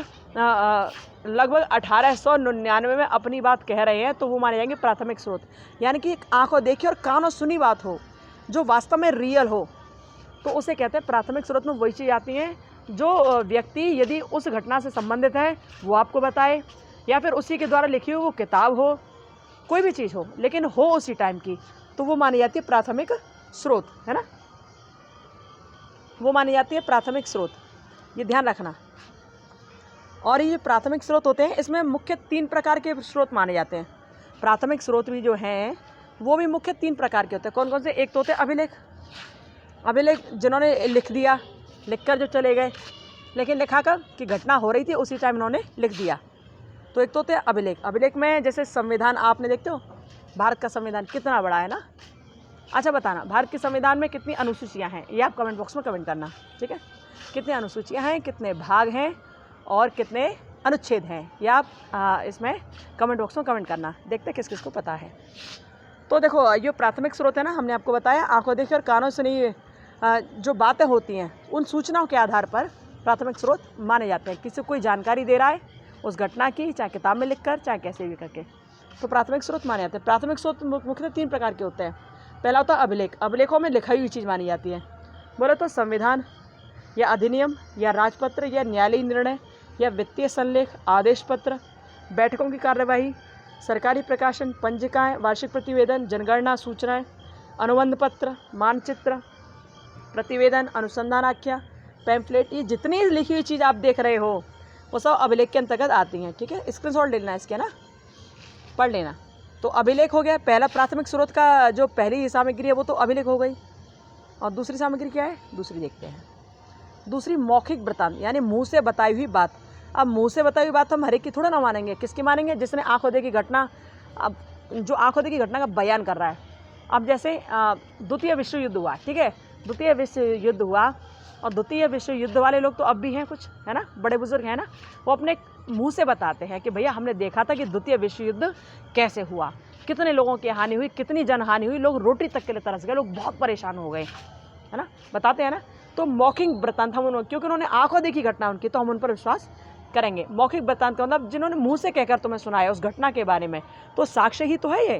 S1: लगभग 1899 में अपनी बात कह रहे हैं, तो वो माने जाएंगे प्राथमिक स्रोत। यानी कि आंखों देखी और कानों सुनी बात हो, जो वास्तव में रियल हो, तो उसे कहते हैं प्राथमिक स्रोत। में वही चीज़ आती हैं जो व्यक्ति यदि उस घटना से संबंधित है वो आपको बताए, या फिर उसी के द्वारा लिखी हुई वो किताब हो, कोई भी चीज़ हो लेकिन हो उसी टाइम की, तो वो मानी जाती है प्राथमिक स्रोत, है ना, वो मानी जाती है प्राथमिक स्रोत। ये ध्यान रखना। और ये प्राथमिक स्रोत होते हैं, इसमें मुख्य 3 प्रकार के स्रोत माने जाते हैं। प्राथमिक स्रोत भी जो हैं वो भी मुख्य 3 प्रकार के होते हैं। कौन कौन से, एक तो होते हैं अभिलेख, जिन्होंने लिख दिया, लिखकर जो चले गए, लेकिन लिखा कब कि घटना हो रही थी उसी टाइम इन्होंने लिख दिया। तो एक तो होते हैं अभिलेख। अभिलेख में जैसे संविधान आपने देखते हो, भारत का संविधान कितना बड़ा है ना। अच्छा बताना, भारत के संविधान में कितनी अनुसूचियाँ हैं, ये आप कमेंट बॉक्स में कमेंट करना, ठीक है। कितनी अनुसूचियाँ हैं, कितने भाग हैं और कितने अनुच्छेद हैं, ये आप इसमें कमेंट बॉक्स में कमेंट करना। देखते हैं किस किस को पता है। तो देखो, ये प्राथमिक स्रोत है ना, हमने आपको बताया आंखों देखी और कानों सुनी जो बातें होती हैं उन सूचनाओं के आधार पर प्राथमिक स्रोत माने जाते हैं। किसी को कोई जानकारी दे रहा है उस घटना की, चाहे किताब में लिखकर चाहे कैसे भी करके, तो प्राथमिक स्रोत माने जाते हैं। प्राथमिक स्रोत मुख्यतः 3 प्रकार के होते हैं। पहला होता है अभिलेख। अभिलेखों में लिखाई हुई चीज़ मानी जाती है। बोले तो संविधान या अधिनियम या राजपत्र या न्यायालयी निर्णय या वित्तीय संलेख, आदेश पत्र, बैठकों की कार्यवाही, सरकारी प्रकाशन, पंजिकाएँ, वार्षिक प्रतिवेदन, जनगणना, सूचनाएँ, अनुबंध पत्र, मानचित्र, प्रतिवेदन, अनुसंधान आख्या, पैम्फलेट, ये जितनी लिखी हुई चीज़ आप देख रहे हो वो सब अभिलेख के अंतर्गत आती हैं, ठीक है। स्क्रीनशॉट ले लेना इसके ना, पढ़ लेना। तो अभिलेख हो गया पहला। प्राथमिक स्रोत का जो पहली सामग्री है वो तो अभिलेख हो गई। और दूसरी सामग्री क्या है, दूसरी देखते हैं। दूसरी मौखिक वृत्तांत, यानी मुंह से बताई हुई बात। अब मुंह से बताई हुई बात हम हर एक की थोड़ा ना मानेंगे, किसकी मानेंगे, जिसने आंखों देखी घटना, अब जो आंखों देखी घटना का बयान कर रहा है। अब जैसे द्वितीय विश्व युद्ध हुआ, ठीक है, द्वितीय विश्व युद्ध हुआ और द्वितीय विश्व युद्ध वाले लोग तो अब भी हैं कुछ, है ना, बड़े बुजुर्ग हैं ना, वो अपने मुंह से बताते हैं कि भैया हमने देखा था कि द्वितीय विश्व युद्ध कैसे हुआ, कितने लोगों की हानि हुई, कितनी जनहानि हुई, लोग रोटी तक के लिए तरस गए, लोग बहुत परेशान हो गए, है ना, बताते हैं ना। तो मौखिक वृत्तांत हम क्योंकि उन्होंने आंखों देखी घटना उनकी, तो हम उन पर विश्वास करेंगे। मौखिक वृत्तांत का मतलब जिन्होंने मुँह से कहकर तुम्हें सुनाया उस घटना के बारे में, तो साक्ष्य ही तो है ये।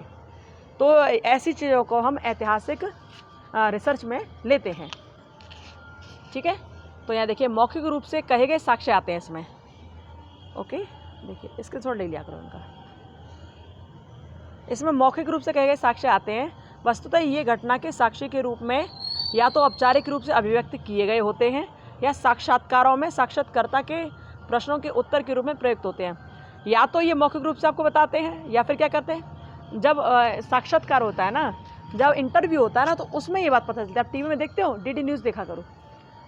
S1: तो ऐसी चीज़ों को हम ऐतिहासिक रिसर्च में लेते हैं, ठीक है। तो यहाँ देखिए मौखिक रूप से कहे गए साक्ष्य आते हैं इसमें, ओके। देखिए स्क्रीनशॉट ले लिया करो उनका। इसमें मौखिक रूप से कहे गए साक्ष्य आते हैं। वस्तुतः ये घटना के साक्षी के रूप में या तो औपचारिक रूप से अभिव्यक्त किए गए होते हैं या साक्षात्कारों में साक्षात्कर्ता के प्रश्नों के उत्तर के रूप में प्रयुक्त होते हैं। या तो ये मौखिक रूप से आपको बताते हैं या फिर क्या करते हैं, जब साक्षात्कार होता है ना, जब इंटरव्यू होता है ना, तो उसमें ये बात पता चलती है। आप टीवी में देखते हो, डीडी न्यूज़ देखा करो,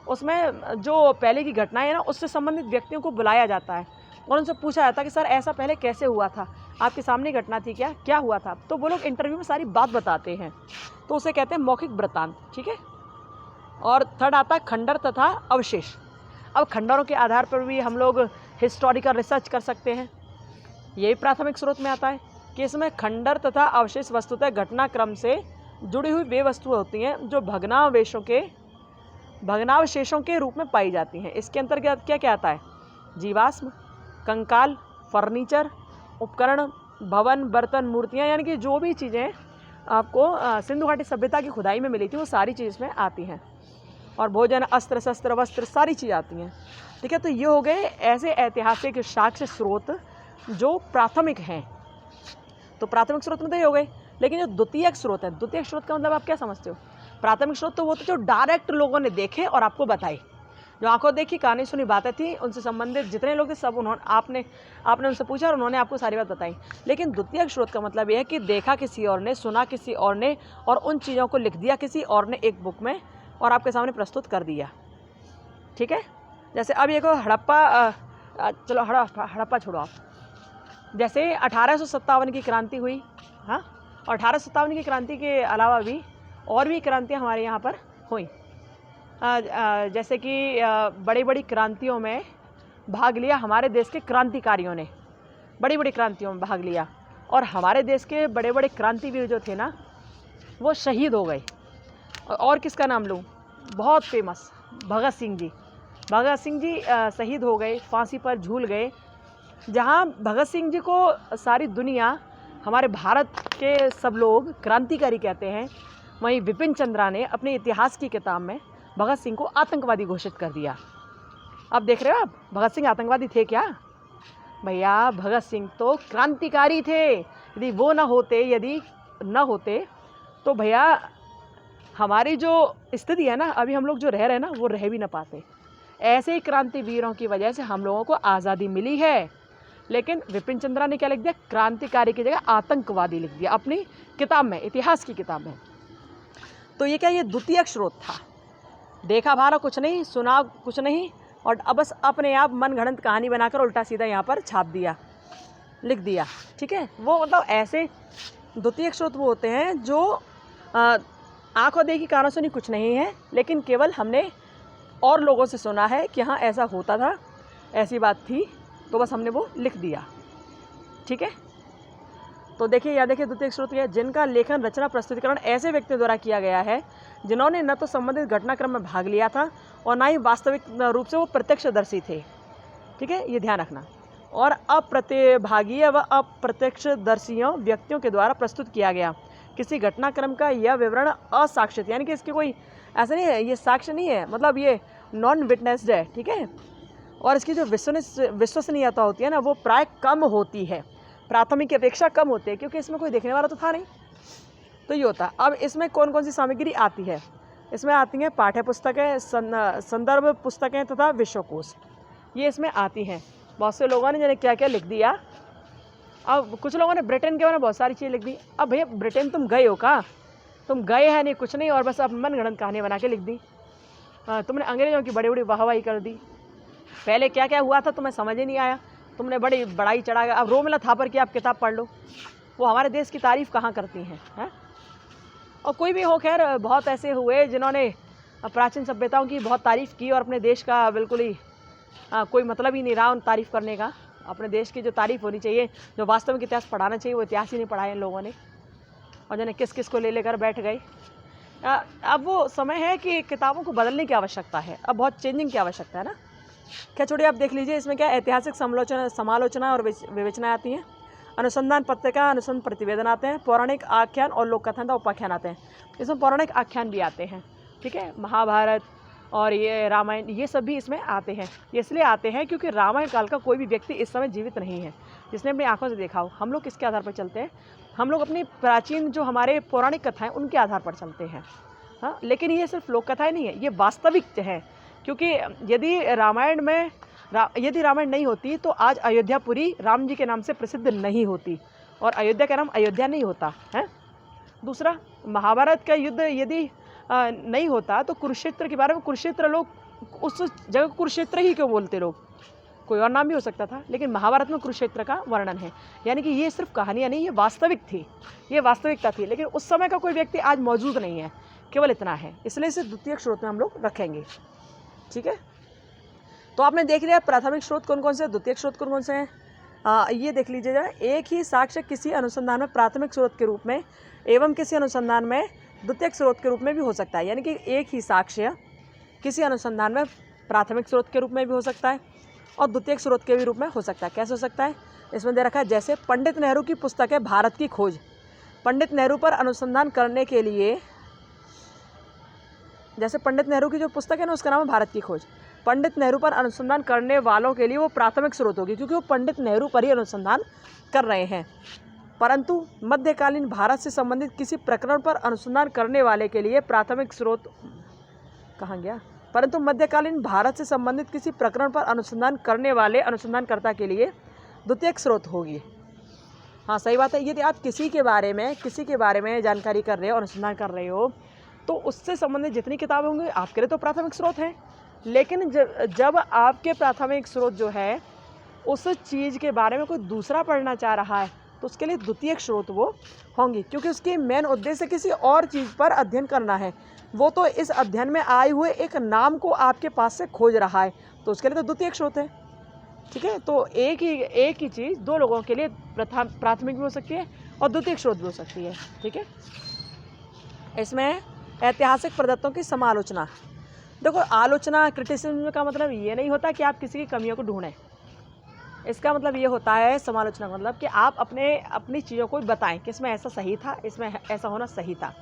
S1: उसमें जो पहले की घटनाएं है ना, उससे संबंधित व्यक्तियों को बुलाया जाता है और उनसे पूछा जाता है कि सर ऐसा पहले कैसे हुआ था, आपके सामने घटना थी क्या, क्या हुआ था, तो वो लोग इंटरव्यू में सारी बात बताते हैं, तो उसे कहते हैं मौखिक वृत्तांत, ठीक है। और थर्ड आता है खंडर तथा अवशेष। अब खंडरों के आधार पर भी हम लोग हिस्टोरिकल रिसर्च कर सकते हैं, यही प्राथमिक स्रोत में आता है कि इसमें खंडर तथा अवशेष वस्तुतः घटनाक्रम से जुड़ी हुई वे वस्तुएं होती हैं जो भग्नावशेषों के रूप में पाई जाती हैं। इसके अंतर्गत क्या क्या आता है, जीवाश्म, कंकाल, फर्नीचर, उपकरण, भवन, बर्तन, मूर्तियाँ, यानी कि जो भी चीज़ें आपको सिंधु घाटी सभ्यता की खुदाई में मिली थी वो सारी चीज़ इसमें आती हैं। और भोजन, अस्त्र शस्त्र, वस्त्र, सारी चीज़ आती हैं, ठीक है। तो ये हो गए ऐसे ऐतिहासिक साक्ष्य स्रोत जो प्राथमिक हैं। तो प्राथमिक स्रोत में तो ये हो गए, लेकिन जो द्वितीयक स्रोत है, द्वितीयक स्रोत का मतलब आप क्या समझते हो। प्राथमिक स्रोत तो वो तो जो डायरेक्ट लोगों ने देखे और आपको बताए, जो आंखों देखी कहानी सुनी बातें थी, उनसे संबंधित जितने लोग थे सब आपने उनसे पूछा और उन्होंने आपको सारी बात बताई। लेकिन द्वितीयक स्रोत का मतलब यह है कि देखा किसी और ने, सुना किसी और ने, और उन चीज़ों को लिख दिया किसी और ने एक बुक में और आपके सामने प्रस्तुत कर दिया, ठीक है। जैसे अब ये को हड़प्पा, चलो हड़प्पा छोड़ो आप, जैसे 1857 की क्रांति हुई, हाँ, और 1857 की क्रांति के अलावा भी और भी क्रांतियाँ हमारे यहाँ पर हुई। जैसे कि बड़ी बड़ी क्रांतियों में भाग लिया हमारे देश के क्रांतिकारियों ने, बड़ी बड़ी क्रांतियों में भाग लिया, और हमारे देश के बड़े बड़े क्रांतिवीर जो थे ना वो शहीद हो गए। और किसका नाम लूँ, बहुत फेमस भगत सिंह जी। भगत सिंह जी शहीद हो गए, फांसी पर झूल गए। जहाँ भगत सिंह जी को सारी दुनिया, हमारे भारत के सब लोग क्रांतिकारी कहते हैं, वहीं विपिन चंद्रा ने अपने इतिहास की किताब में भगत सिंह को आतंकवादी घोषित कर दिया। अब देख रहे हो आप, भगत सिंह आतंकवादी थे क्या भैया? भगत सिंह तो क्रांतिकारी थे। यदि वो यदि न होते तो भैया हमारी जो स्थिति है ना, अभी हम लोग जो रह रहे हैं ना, वो रह भी ना पाते। ऐसे ही क्रांतिवीरों की वजह से हम लोगों को आज़ादी मिली है। लेकिन विपिन चंद्रा ने क्या लिख दिया, क्रांतिकारी की जगह आतंकवादी लिख दिया अपनी किताब में, इतिहास की किताब में। तो ये क्या, ये द्वितीयक स्रोत था। देखा भाला कुछ नहीं, सुना कुछ नहीं, और अब बस अपने आप मनगढ़ंत कहानी बनाकर उल्टा सीधा यहाँ पर छाप दिया, लिख दिया। ठीक है, वो मतलब ऐसे द्वितीयक स्रोत वो होते हैं जो आंखों देखी कानों सुनी कुछ नहीं है, लेकिन केवल हमने और लोगों से सुना है कि हाँ ऐसा होता था, ऐसी बात थी, तो बस हमने वो लिख दिया। ठीक है, तो देखिए याद देखिए द्वितीयक स्रोत है जिनका लेखन, रचना, प्रस्तुतिकरण ऐसे व्यक्तियों द्वारा किया गया है जिन्होंने न तो संबंधित घटनाक्रम में भाग लिया था और ना ही वास्तविक रूप से वो प्रत्यक्षदर्शी थे। ठीक है, ये ध्यान रखना। और अप्रतिभागीय व अप्रत्यक्षदर्शियों व्यक्तियों के द्वारा प्रस्तुत किया गया किसी घटनाक्रम का यह विवरण असाक्षित, यानी कि इसके कोई ऐसा नहीं है, ये साक्ष्य नहीं है, मतलब ये नॉन विटनेस्ड है। ठीक है, और इसकी जो विश्वसनीयता होती है ना वो प्राय कम होती है, प्राथमिक की अपेक्षा कम होती है, क्योंकि इसमें कोई देखने वाला तो था नहीं। तो ये होता है। अब इसमें कौन कौन सी सामग्री आती है? इसमें आती हैं पाठ्य पुस्तकें, संदर्भ पुस्तकें तथा विश्वकोश, ये इसमें आती हैं। बहुत से लोगों ने जिन्हें क्या क्या लिख दिया। अब कुछ लोगों ने ब्रिटेन के बारे में बहुत सारी चीज़ें लिख दी। अब भैया ब्रिटेन तुम गए हो का? तुम गए हैं नहीं, कुछ नहीं, और बस अब मनगढ़ंत कहानी बना के लिख दी। तुमने अंग्रेजों की बड़ी बड़ी वाहवाही कर दी। पहले क्या क्या हुआ था तुम्हें समझ ही नहीं आया, तुमने बड़ी बड़ाई चढ़ा गया। अब रोमिला थापर की आप किताब पढ़ लो, वो हमारे देश की तारीफ़ कहाँ करती हैं, हैं? और कोई भी हो, खैर बहुत ऐसे हुए जिन्होंने प्राचीन सभ्यताओं की बहुत तारीफ़ की और अपने देश का बिल्कुल ही कोई मतलब ही नहीं रहा उन तारीफ़ करने का। अपने देश की जो तारीफ़ होनी चाहिए, जो वास्तव में इतिहास पढ़ाना चाहिए, वो इतिहास ही नहीं पढ़ाया इन लोगों ने, और जाने किस किस को ले लेकर बैठ गए। अब वो समय है कि किताबों को बदलने की आवश्यकता है, अब बहुत चेंजिंग की आवश्यकता है ना। क्या छोड़िए, आप देख लीजिए इसमें क्या ऐतिहासिक समालोचना और विवेचना आती हैं, अनुसंधान पत्रिका, अनुसंधान प्रतिवेदन आते हैं, पौराणिक आख्यान और लोक कथन व उपाख्यान आते हैं। इसमें पौराणिक आख्यान भी आते हैं। ठीक है, महाभारत और ये रामायण, ये सब भी इसमें आते हैं। ये इसलिए आते हैं क्योंकि रामायण काल का कोई भी व्यक्ति इस समय जीवित नहीं है जिसने अपनी आंखों से देखा हो। हम लोग किसके आधार पर चलते हैं? हम लोग अपनी प्राचीन जो हमारे पौराणिक कथाएं उनके आधार पर चलते हैं। हाँ, लेकिन ये सिर्फ लोक कथाएं नहीं है, ये वास्तविक है। क्योंकि यदि रामायण नहीं होती तो आज अयोध्यापुरी राम जी के नाम से प्रसिद्ध नहीं होती, और अयोध्या का नाम अयोध्या नहीं होता है। दूसरा, महाभारत का युद्ध यदि नहीं होता तो कुरुक्षेत्र के बारे में, कुरुक्षेत्र लोग उस जगह कुरुक्षेत्र ही क्यों बोलते लोग? कोई और नाम भी हो सकता था, लेकिन महाभारत में कुरुक्षेत्र का वर्णन है। यानी कि ये सिर्फ कहानियाँ नहीं, ये वास्तविक थी, ये वास्तविकता थी। लेकिन उस समय का कोई व्यक्ति आज मौजूद नहीं है, केवल इतना है, इसलिए इसे द्वितीयक स्रोत में हम लोग रखेंगे। ठीक है, तो आपने देख लिया प्राथमिक स्रोत कौन कौन से, द्वितीयक स्रोत कौन कौन से हैं। ये देख लीजिएगा, एक ही साक्ष्य किसी अनुसंधान में प्राथमिक स्रोत के रूप में एवं किसी अनुसंधान में द्वितीयक स्रोत के रूप में भी हो सकता है। यानी कि एक ही साक्ष्य किसी अनुसंधान में प्राथमिक स्रोत के रूप में भी हो सकता है और द्वितीयक स्रोत के भी रूप में हो सकता है। कैसे हो सकता है? इसमें दे रखा है, जैसे पंडित नेहरू की पुस्तक है भारत की खोज। पंडित नेहरू पर अनुसंधान करने के लिए, जैसे पंडित नेहरू की जो पुस्तक है ना उसका नाम है भारत की खोज। पंडित नेहरू पर अनुसंधान करने वालों के लिए वो प्राथमिक स्रोत होगी, क्योंकि वो पंडित नेहरू पर ही अनुसंधान कर रहे हैं। परंतु मध्यकालीन भारत से संबंधित किसी प्रकरण पर अनुसंधान करने वाले के लिए प्राथमिक स्रोत कहाँ गया? परंतु मध्यकालीन भारत से संबंधित किसी प्रकरण पर अनुसंधान करने वाले अनुसंधानकर्ता के लिए द्वितीयक स्रोत होगी। हाँ, सही बात है। यदि आप किसी के बारे में जानकारी कर रहे हो, अनुसंधान कर रहे हो, तो उससे संबंधित जितनी किताबें होंगी आपके लिए तो प्राथमिक स्रोत हैं। लेकिन जब आपके प्राथमिक स्रोत जो है उस चीज़ के बारे में कोई दूसरा पढ़ना चाह रहा है तो उसके लिए द्वितीयक स्रोत वो होंगी, क्योंकि उसकी मेन उद्देश्य किसी और चीज़ पर अध्ययन करना है। वो तो इस अध्ययन में आए हुए एक नाम को आपके पास से खोज रहा है, तो उसके लिए तो द्वितीयक स्रोत है। ठीक है, तो एक ही चीज़ दो लोगों के लिए प्राथमिक भी हो सकती है और द्वितीयक स्रोत भी हो सकती है। ठीक है, इसमें ऐतिहासिक प्रदत्तों की समालोचना। देखो, आलोचना, क्रिटिसिज्म का मतलब ये नहीं होता कि आप किसी की कमियों को ढूंढें। इसका मतलब ये होता है, समालोचना का मतलब कि आप अपनी चीज़ों को बताएं कि इसमें ऐसा सही था, इसमें ऐसा होना सही था।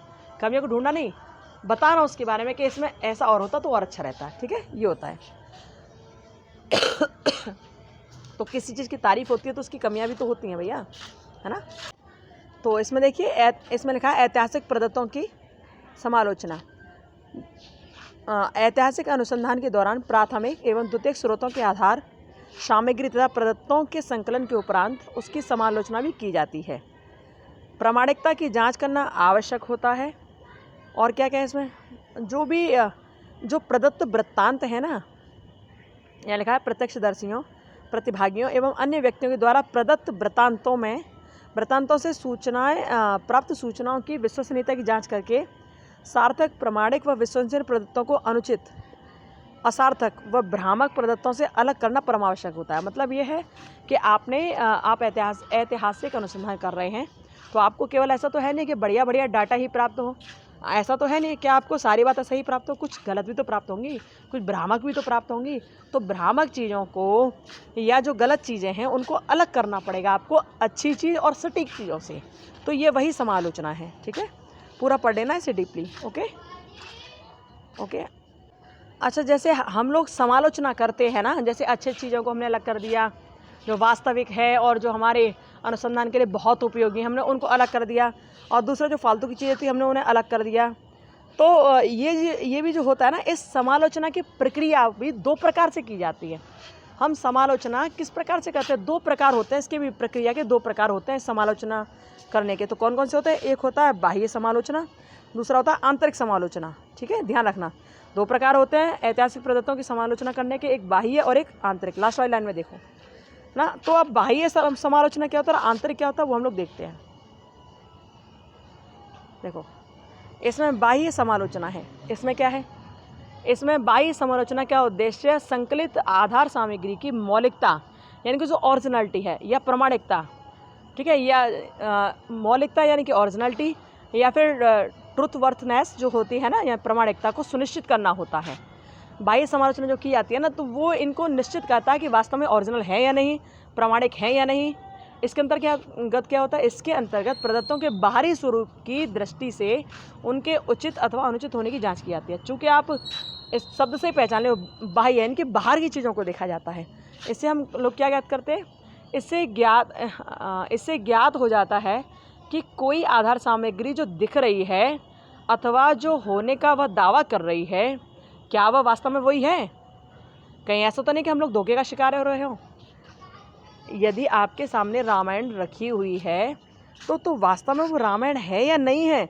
S1: कमियों को ढूंढना नहीं, बताना उसके बारे में कि इसमें ऐसा और होता तो और अच्छा रहता है। ठीक है, ये होता है। तो किसी चीज़ की तारीफ होती है तो उसकी कमियां भी तो होती हैं भैया, है ना। तो इसमें देखिए, इसमें लिखा है ऐतिहासिक प्रदत्तों की समालोचना। ऐतिहासिक अनुसंधान के दौरान प्राथमिक एवं द्वितीयक स्रोतों के आधार सामग्री तथा प्रदत्तों के संकलन के उपरांत उसकी समालोचना भी की जाती है। प्रामाणिकता की जांच करना आवश्यक होता है। और क्या क्या है इसमें, जो प्रदत्त वृत्तांत है ना, यहाँ लिखा है प्रत्यक्षदर्शियों, प्रतिभागियों एवं अन्य व्यक्तियों के द्वारा प्रदत्त वृत्तांतों से सूचनाएं प्राप्त सूचनाओं की विश्वसनीयता की जांच करके सार्थक, प्रमाणिक व विश्वसनीय प्रदत्तों को अनुचित, असार्थक व भ्रामक प्रदत्तों से अलग करना परमावश्यक होता है। मतलब ये है कि आप ऐतिहासिक अनुसंधान कर रहे हैं तो आपको केवल ऐसा तो है नहीं कि बढ़िया बढ़िया डाटा ही प्राप्त हो, ऐसा तो है नहीं कि आपको सारी बातें सही प्राप्त हो, कुछ गलत भी तो प्राप्त होंगी, कुछ भ्रामक भी तो प्राप्त होंगी। तो भ्रामक चीज़ों को या जो गलत चीज़ें हैं उनको अलग करना पड़ेगा आपको अच्छी चीज़ और सटीक चीज़ों से। तो ये वही समालोचना है। ठीक है, पूरा पढ़ लेना इसे डीपली। ओके। अच्छा, जैसे हम लोग समालोचना करते हैं ना, जैसे अच्छी चीज़ों को हमने अलग कर दिया, जो वास्तविक है और जो हमारे अनुसंधान के लिए बहुत उपयोगी, हमने उनको अलग कर दिया, और दूसरा जो फालतू की चीज़ें थी हमने उन्हें अलग कर दिया। तो ये भी जो होता है ना, इस समालोचना की प्रक्रिया भी दो प्रकार से की जाती है। हम समालोचना किस प्रकार से करते हैं? दो प्रकार होते हैं, इसके भी प्रक्रिया के दो प्रकार होते हैं समालोचना करने के। तो कौन कौन से होते हैं? एक होता है बाह्य समालोचना, दूसरा होता है आंतरिक समालोचना। ठीक है, ध्यान रखना, दो प्रकार होते हैं ऐतिहासिक प्रदत्तों की समालोचना करने के, एक बाह्य और एक आंतरिक। लास्ट वाली लाइन में देखो ना। तो अब बाह्य समालोचना क्या होता है और आंतरिक क्या होता है वो हम लोग देखते हैं। देखो, इसमें बाह्य समालोचना है, इसमें क्या है? इसमें बाह्य समालोचना का उद्देश्य संकलित आधार सामग्री की मौलिकता, यानी कि जो ओरिजिनलिटी है या प्रामाणिकता, ठीक है, या मौलिकता यानी कि ओरिजिनलिटी, या फिर ट्रुथवर्थनेस जो होती है ना, या प्रामाणिकता को सुनिश्चित करना होता है। बाह्य समालोचना जो की जाती है ना, तो वो इनको निश्चित करता है कि वास्तव में ओरिजिनल है या नहीं, प्रामाणिक है या नहीं। इसके अंतर्गत क्या होता है? इसके अंतर्गत प्रदत्तों के बाहरी स्वरूप की दृष्टि से उनके उचित अथवा अनुचित होने की जांच की जाती है। चूँकि आप इस शब्द से पहचान ले, बाह्य यानी कि बाहर की चीज़ों को देखा जाता है। इससे हम लोग क्या ज्ञात करते हैं? इससे ज्ञात हो जाता है कि कोई आधार सामग्री जो दिख रही है अथवा जो होने का वह दावा कर रही है, क्या वह वास्तव में वही है? कहीं ऐसा तो नहीं कि हम लोग धोखे का शिकार हो रहे हो? यदि आपके सामने रामायण रखी हुई है तो वास्तव में वो रामायण है या नहीं है,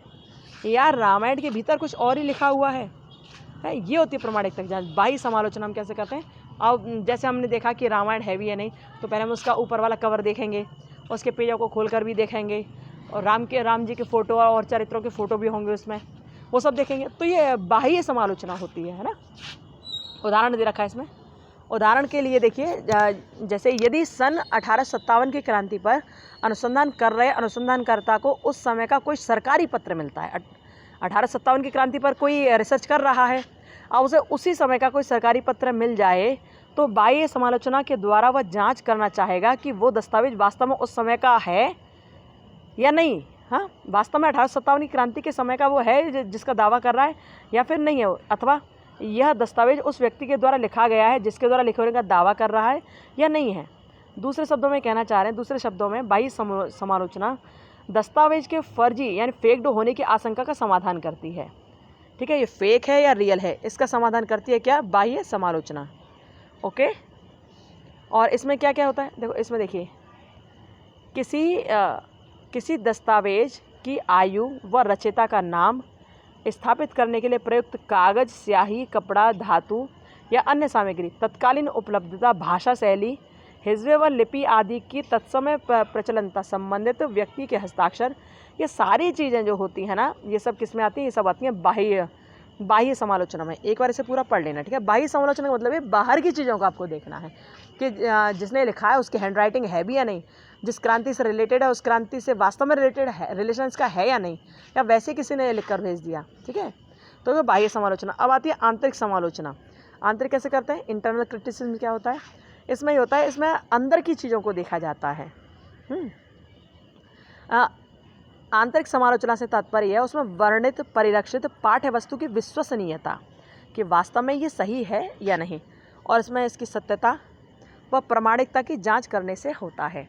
S1: या रामायण के भीतर कुछ और ही लिखा हुआ है? ये होती है प्रामाणिकता की जांच। बाह्य समालोचना हम कैसे करते हैं? अब जैसे हमने देखा कि रामायण है भी या नहीं, तो पहले हम उसका ऊपर वाला कवर देखेंगे, उसके पेजों को खोल कर भी देखेंगे, और राम जी के फ़ोटो और चरित्रों के फ़ोटो भी होंगे उसमें, वो सब देखेंगे। तो ये बाह्य समालोचना होती है ना। उदाहरण दे रखा है इसमें। उदाहरण के लिए देखिए, जैसे यदि सन 1857 की क्रांति पर अनुसंधान कर रहे अनुसंधानकर्ता को उस समय का कोई सरकारी पत्र मिलता है, 1857 की क्रांति पर कोई रिसर्च कर रहा है, और उसे उसी समय का कोई सरकारी पत्र मिल जाए, तो बाह्य समालोचना के द्वारा वह जांच करना चाहेगा कि वो दस्तावेज वास्तव में उस समय का है या नहीं। हाँ, वास्तव में 1857 की क्रांति के समय का वो है जिसका दावा कर रहा है, या फिर नहीं है, अथवा यह दस्तावेज उस व्यक्ति के द्वारा लिखा गया है जिसके द्वारा लिखे होने का दावा कर रहा है या नहीं है। दूसरे शब्दों में कहना चाह रहे हैं, दूसरे शब्दों में बाह्य समालोचना दस्तावेज के फर्जी यानी फेक्ड होने की आशंका का समाधान करती है। ठीक है, ये फेक है या रियल है, इसका समाधान करती है क्या? बाह्य समालोचना। ओके, और इसमें क्या क्या होता है? देखो, इसमें देखिए, किसी दस्तावेज की आयु व रचयिता का नाम स्थापित करने के लिए प्रयुक्त कागज, स्याही, कपड़ा, धातु या अन्य सामग्री, तत्कालीन उपलब्धता, भाषा शैली, हिज्वे व लिपि आदि की तत्समय प्रचलनता, संबंधित व्यक्ति के हस्ताक्षर, ये सारी चीज़ें जो होती हैं ना, ये सब किस में आती हैं? ये सब आती हैं बाह्य समालोचना में। एक बार इसे पूरा पढ़ लेना। ठीक है, बाह्य समालोचना का मतलब है बाहर की चीज़ों को आपको देखना है कि जिसने लिखा है उसकी हैंड राइटिंग है भी या नहीं, जिस क्रांति से रिलेटेड है उस क्रांति से वास्तव में रिलेटेड है, रिलेशन इसका है या नहीं, या वैसे किसी ने लिख कर भेज दिया। ठीक है, तो ये बाह्य समालोचना। अब आती है आंतरिक समालोचना। आंतरिक कैसे करते हैं? इंटरनल क्रिटिसिज्म क्या होता है? इसमें ये होता है, इसमें अंदर की चीज़ों को देखा जाता है। आंतरिक समालोचना से तात्पर्य है उसमें वर्णित परिलक्षित पाठ्य वस्तु की विश्वसनीयता, कि वास्तव में ये सही है या नहीं, और इसमें इसकी सत्यता व प्रामाणिकता की जांच करने से होता है।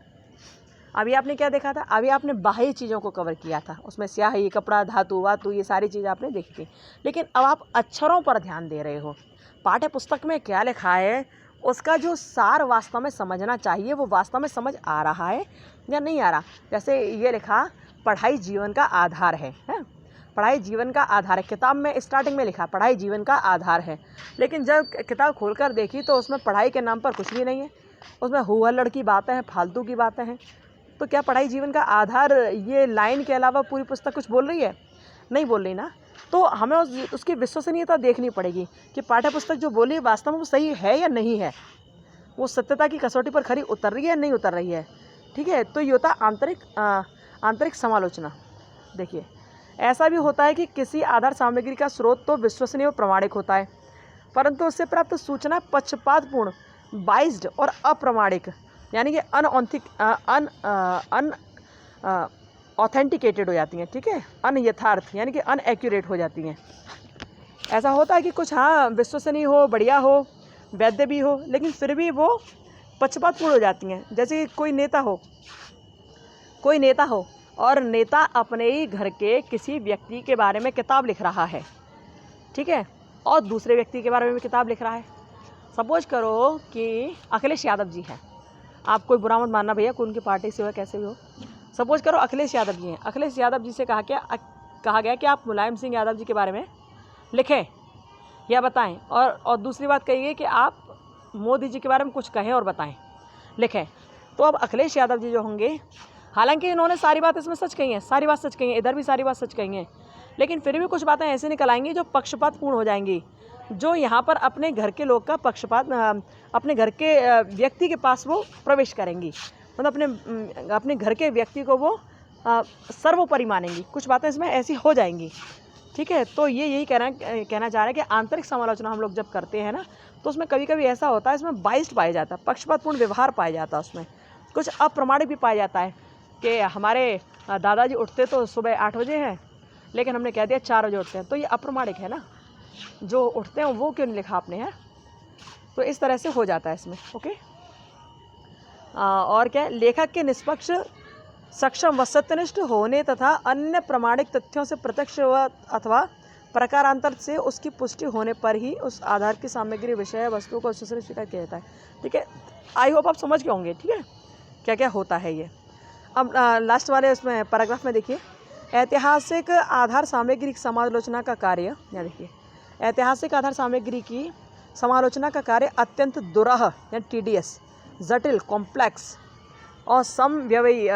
S1: अभी आपने क्या देखा था? अभी आपने बाह्य चीज़ों को कवर किया था, उसमें स्याही, कपड़ा, धातु, वातु, ये सारी चीज़ आपने देखी थी। लेकिन अब आप अक्षरों पर ध्यान दे रहे हो। पाठ्य पुस्तक में क्या लिखा है उसका जो सार वास्तव में समझना चाहिए, वो वास्तव में समझ आ रहा है या नहीं आ रहा। जैसे ये लिखा, पढ़ाई जीवन का आधार है। पढ़ाई जीवन का आधार है। किताब में स्टार्टिंग में लिखा पढ़ाई जीवन का आधार है, लेकिन जब किताब खोलकर देखी तो उसमें पढ़ाई के नाम पर कुछ भी नहीं है। उसमें हो हल्लड़ की बातें हैं, फालतू की बातें हैं। तो क्या पढ़ाई जीवन का आधार ये लाइन के अलावा पूरी पुस्तक कुछ बोल रही है? नहीं बोल रही ना। तो हमें उसकी विश्वसनीयता देखनी पड़ेगी कि पाठ्य पुस्तक जो बोली है वास्तव में वो सही है या नहीं है, वो सत्यता की कसौटी पर खरी उतर रही है या नहीं उतर रही है। ठीक है, तो ये होता आंतरिक समालोचना। देखिए, ऐसा भी होता है कि किसी आधार सामग्री का स्रोत तो विश्वसनीय और प्रामाणिक होता है, परंतु उससे प्राप्त सूचना पक्षपातपूर्ण, बाइस्ड और अप्रामाणिक, यानी कि ऑथेंटिकेटेड हो जाती हैं। ठीक है, अनयथार्थ यानी कि अनएक्यूरेट हो जाती हैं। ऐसा होता है कि कुछ हाँ विश्वसनीय हो, बढ़िया हो, वैध भी हो, लेकिन फिर भी वो पक्षपातपूर्ण हो जाती हैं। जैसे कोई नेता हो और नेता अपने ही घर के किसी व्यक्ति के बारे में किताब लिख रहा है, ठीक है, और दूसरे व्यक्ति के बारे में भी किताब लिख रहा है। सपोज करो कि अखिलेश यादव जी हैं, आप कोई बुरा मत मानना भैया, कोई उनकी पार्टी से हो कैसे भी हो। सपोज करो अखिलेश यादव जी हैं, अखिलेश यादव जी से कहा गया कि आप मुलायम सिंह यादव जी के बारे में लिखें या बताएं, और दूसरी बात कही गई कि आप मोदी जी के बारे में कुछ कहें और बताएं, लिखें। तो अब अखिलेश यादव जी जो होंगे, हालांकि इन्होंने सारी बात इसमें सच कही है, सारी बात सच कही है, इधर भी सारी बात सच कही है, लेकिन फिर भी कुछ बातें ऐसे निकल आएंगी जो पक्षपातपूर्ण हो जाएंगी, जो यहाँ पर अपने घर के लोग का पक्षपात, अपने घर के व्यक्ति के पास वो प्रवेश करेंगी, मतलब अपने घर के व्यक्ति को वो सर्वोपरि मानेंगी। कुछ बातें इसमें ऐसी हो जाएंगी। ठीक है, तो यही कहना चाह रहे हैं कि आंतरिक समालोचना हम लोग जब करते हैं ना, तो उसमें कभी कभी ऐसा होता है, इसमें बाइस्ड पाया जाता है, पक्षपातपूर्ण व्यवहार पाया जाता है, उसमें कुछ अप्रामाणिक भी पाया जाता है कि हमारे दादाजी उठते तो सुबह 8 बजे हैं, लेकिन हमने कह दिया 4 बजे उठते हैं, तो ये अप्रामाणिक है ना, जो उठते हैं वो क्यों नहीं लिखा आपने है। तो इस तरह से हो जाता है इसमें। ओके, और क्या, लेखक के निष्पक्ष, सक्षम व सत्यनिष्ठ होने तथा अन्य प्रमाणिक तथ्यों से प्रत्यक्ष अथवा प्रकारांतर से उसकी पुष्टि होने पर ही उस आधार की सामग्री, विषय, वस्तु को उससे स्वीकार किया जाता है। ठीक है, आई होप आप समझ गए होंगे। ठीक है, क्या क्या होता है ये। अब लास्ट वाले उसमें पैराग्राफ में देखिए, ऐतिहासिक आधार सामग्री की समालोचना का कार्य, या देखिए, ऐतिहासिक आधार सामग्री की समालोचना का कार्य अत्यंत दुरह या टीडियस, जटिल, कॉम्प्लेक्स और समव्ययी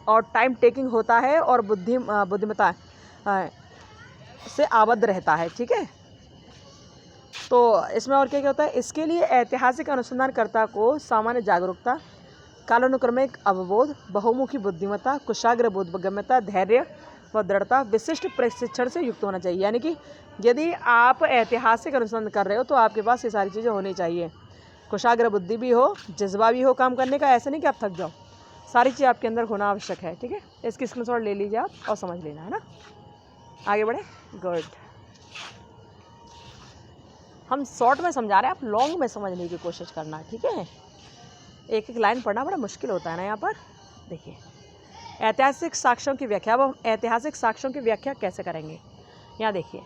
S1: और टाइम टेकिंग होता है, और बुद्धिमत्ता से आबद्ध रहता है। ठीक है, तो इसमें और क्या क्या होता है, इसके लिए ऐतिहासिक अनुसंधानकर्ता को सामान्य जागरूकता, कालानुक्रमिक अवबोध, बहुमुखी बुद्धिमत्ता, कुशाग्र बोधगम्यता, धैर्य व दृढ़ता, विशिष्ट प्रशिक्षण से युक्त होना चाहिए। यानी कि यदि आप ऐतिहासिक अनुसंधान कर रहे हो तो आपके पास ये सारी चीज़ें होनी चाहिए। कुशाग्र बुद्धि भी हो, जज्बा भी हो काम करने का, ऐसे नहीं कि आप थक जाओ, सारी चीज़ आपके अंदर होना आवश्यक है। ठीक है, इसकी स्क्रीनशॉट ले लीजिए आप और समझ लेना, है ना। आगे बढ़े, गुड। हम शॉर्ट में समझा रहे हैं, आप लॉन्ग में समझने की कोशिश करना। ठीक है, एक एक लाइन पढ़ना बड़ा मुश्किल होता है ना यहाँ पर। देखिए, ऐतिहासिक साक्ष्यों की व्याख्या। अब हम ऐतिहासिक साक्ष्यों की व्याख्या कैसे करेंगे, यहाँ देखिए,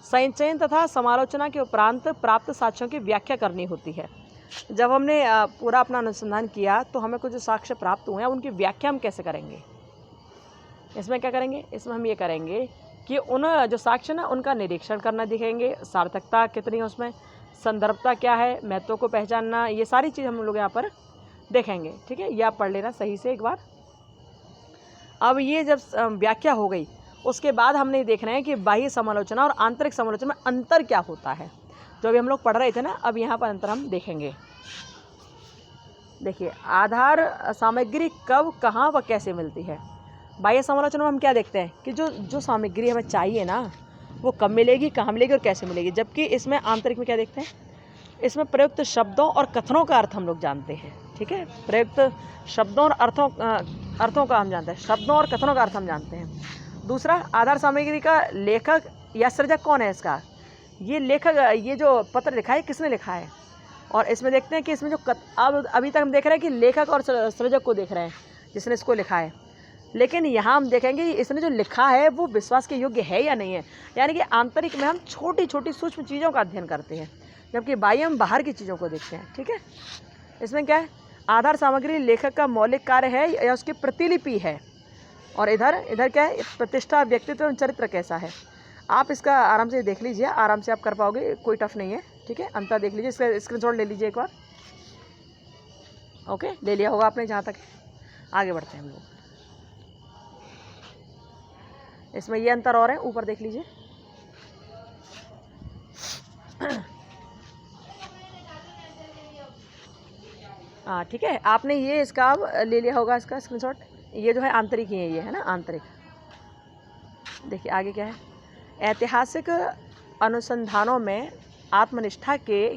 S1: संचयन तथा समालोचना के उपरांत प्राप्त साक्ष्यों की व्याख्या करनी होती है। जब हमने पूरा अपना अनुसंधान किया तो हमें कुछ जो साक्ष्य प्राप्त हुए हैं उनकी व्याख्या हम कैसे करेंगे। इसमें क्या करेंगे, इसमें हम ये करेंगे कि उन जो साक्ष्य ना उनका निरीक्षण करना दिखेंगे, सार्थकता कितनी है उसमें, संदर्भता क्या है, महत्व को पहचानना, ये सारी चीज़ हम लोग यहाँ पर देखेंगे। ठीक है, ये आप पढ़ लेना सही से एक बार। अब ये जब व्याख्या हो गई उसके बाद हमने देखना है कि बाह्य समालोचना और आंतरिक समालोचना में अंतर क्या होता है। जो अभी हम लोग पढ़ रहे थे ना, अब यहाँ पर अंतर हम देखेंगे। देखिए, आधार सामग्री कब, कहाँ व कैसे मिलती है। बाह्य समालोचना में हम क्या देखते हैं कि जो सामग्री हमें चाहिए ना वो कब मिलेगी, कहाँ मिलेगी और कैसे मिलेगी। जबकि इसमें आंतरिक में क्या देखते हैं, इसमें प्रयुक्त शब्दों और कथनों का अर्थ हम लोग जानते हैं। ठीक है, प्रयुक्त शब्दों और अर्थों का हम जानते हैं, शब्दों और कथनों का अर्थ हम जानते हैं। दूसरा, आधार सामग्री का लेखक या सृजक कौन है इसका, ये लेखक, ये जो पत्र लिखा है किसने लिखा है। और इसमें देखते हैं कि इसमें जो अब अभी तक हम देख रहे हैं कि लेखक और सृजक को देख रहे हैं जिसने इसको लिखा है, लेकिन यहाँ हम देखेंगे इसने जो लिखा है वो विश्वास के योग्य है या नहीं है। यानी कि आंतरिक में हम छोटी छोटी सूक्ष्म चीज़ों का अध्ययन करते हैं, जबकि बाह्य हम बाहर की चीज़ों को देखते हैं। ठीक है, इसमें क्या है, आधार सामग्री लेखक का मौलिक कार्य है या उसकी प्रतिलिपि है। और इधर इधर क्या है, प्रतिष्ठा, व्यक्तित्व एवं चरित्र कैसा है। आप इसका आराम से देख लीजिए, आराम से आप कर पाओगे, कोई टफ नहीं है, ठीक है। अंतर देख लीजिए, इसका स्क्रीनशॉट ले लीजिए एक बार। ओके, ले लिया होगा आपने, जहाँ तक आगे बढ़ते हैं हम लोग। इसमें ये अंतर और है, ऊपर देख लीजिए। हाँ ठीक है, आपने ये इसका ले लिया होगा, इसका स्क्रीनशॉट। ये जो है आंतरिक ही है, ये है ना आंतरिक। देखिए आगे क्या है, ऐतिहासिक अनुसंधानों में आत्मनिष्ठा के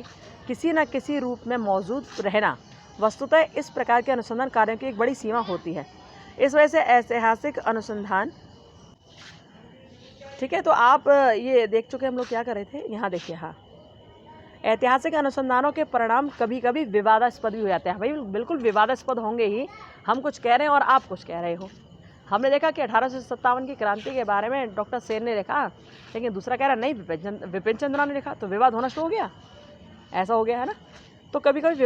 S1: किसी न किसी रूप में मौजूद रहना वस्तुतः इस प्रकार के अनुसंधान कार्यों की एक बड़ी सीमा होती है। इस वजह से ऐतिहासिक अनुसंधान, ठीक है। तो आप ये देख चुके हम लोग क्या कर रहे थे, यहाँ देखिए। हाँ, ऐतिहासिक अनुसंधानों के परिणाम कभी कभी विवादास्पद भी हो जाते हैं। भाई बिल्कुल विवादास्पद होंगे ही, हम कुछ कह रहे हैं और आप कुछ कह रहे हो। हमने देखा कि 1857 की क्रांति के बारे में डॉक्टर सेन ने लिखा, लेकिन दूसरा कह रहा नहीं, विपिन चंद्रा ने लिखा, तो विवाद होना शुरू हो गया, ऐसा हो गया है ना। तो कभी कभी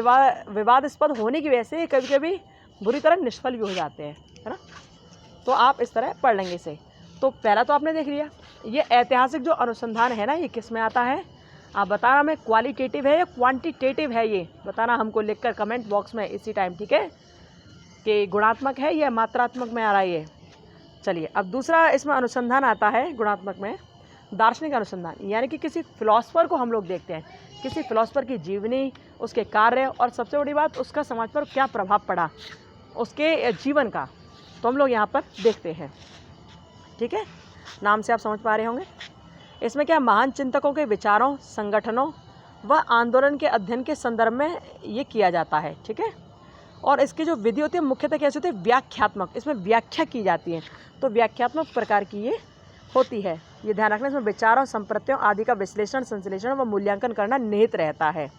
S1: विवादास्पद होने की वजह से कभी कभी बुरी तरह निष्फल भी हो जाते हैं, है ना। तो आप इस तरह पढ़ लेंगे इसे। तो पहला तो आपने देख लिया, ये ऐतिहासिक जो अनुसंधान है ना, ये किस में आता है, आप बताना हमें क्वालिटेटिव है या क्वांटिटेटिव है, ये बताना हमको लिखकर कमेंट बॉक्स में इसी टाइम, ठीक है, कि गुणात्मक है या मात्रात्मक में आ रहा है ये। चलिए, अब दूसरा इसमें अनुसंधान आता है गुणात्मक में, दार्शनिक अनुसंधान, यानी कि किसी फिलॉसफर को हम लोग देखते हैं, किसी फिलॉसफर की जीवनी, उसके कार्य, और सबसे बड़ी बात उसका समाज पर क्या प्रभाव पड़ा, उसके जीवन का, तो हम लोग यहाँ पर देखते हैं, ठीक है। नाम से आप समझ पा रहे होंगे। इसमें क्या, महान चिंतकों के विचारों, संगठनों व आंदोलन के अध्ययन के संदर्भ में ये किया जाता है, ठीक है। और इसकी जो विधि होती है मुख्यतः कैसे होती है, व्याख्यात्मक, इसमें व्याख्या की जाती है, तो व्याख्यात्मक प्रकार की ये होती है। ये ध्यान रखना, इसमें विचारों, संप्रत्यों आदि का विश्लेषण, संश्लेषण व मूल्यांकन करना निहित रहता है।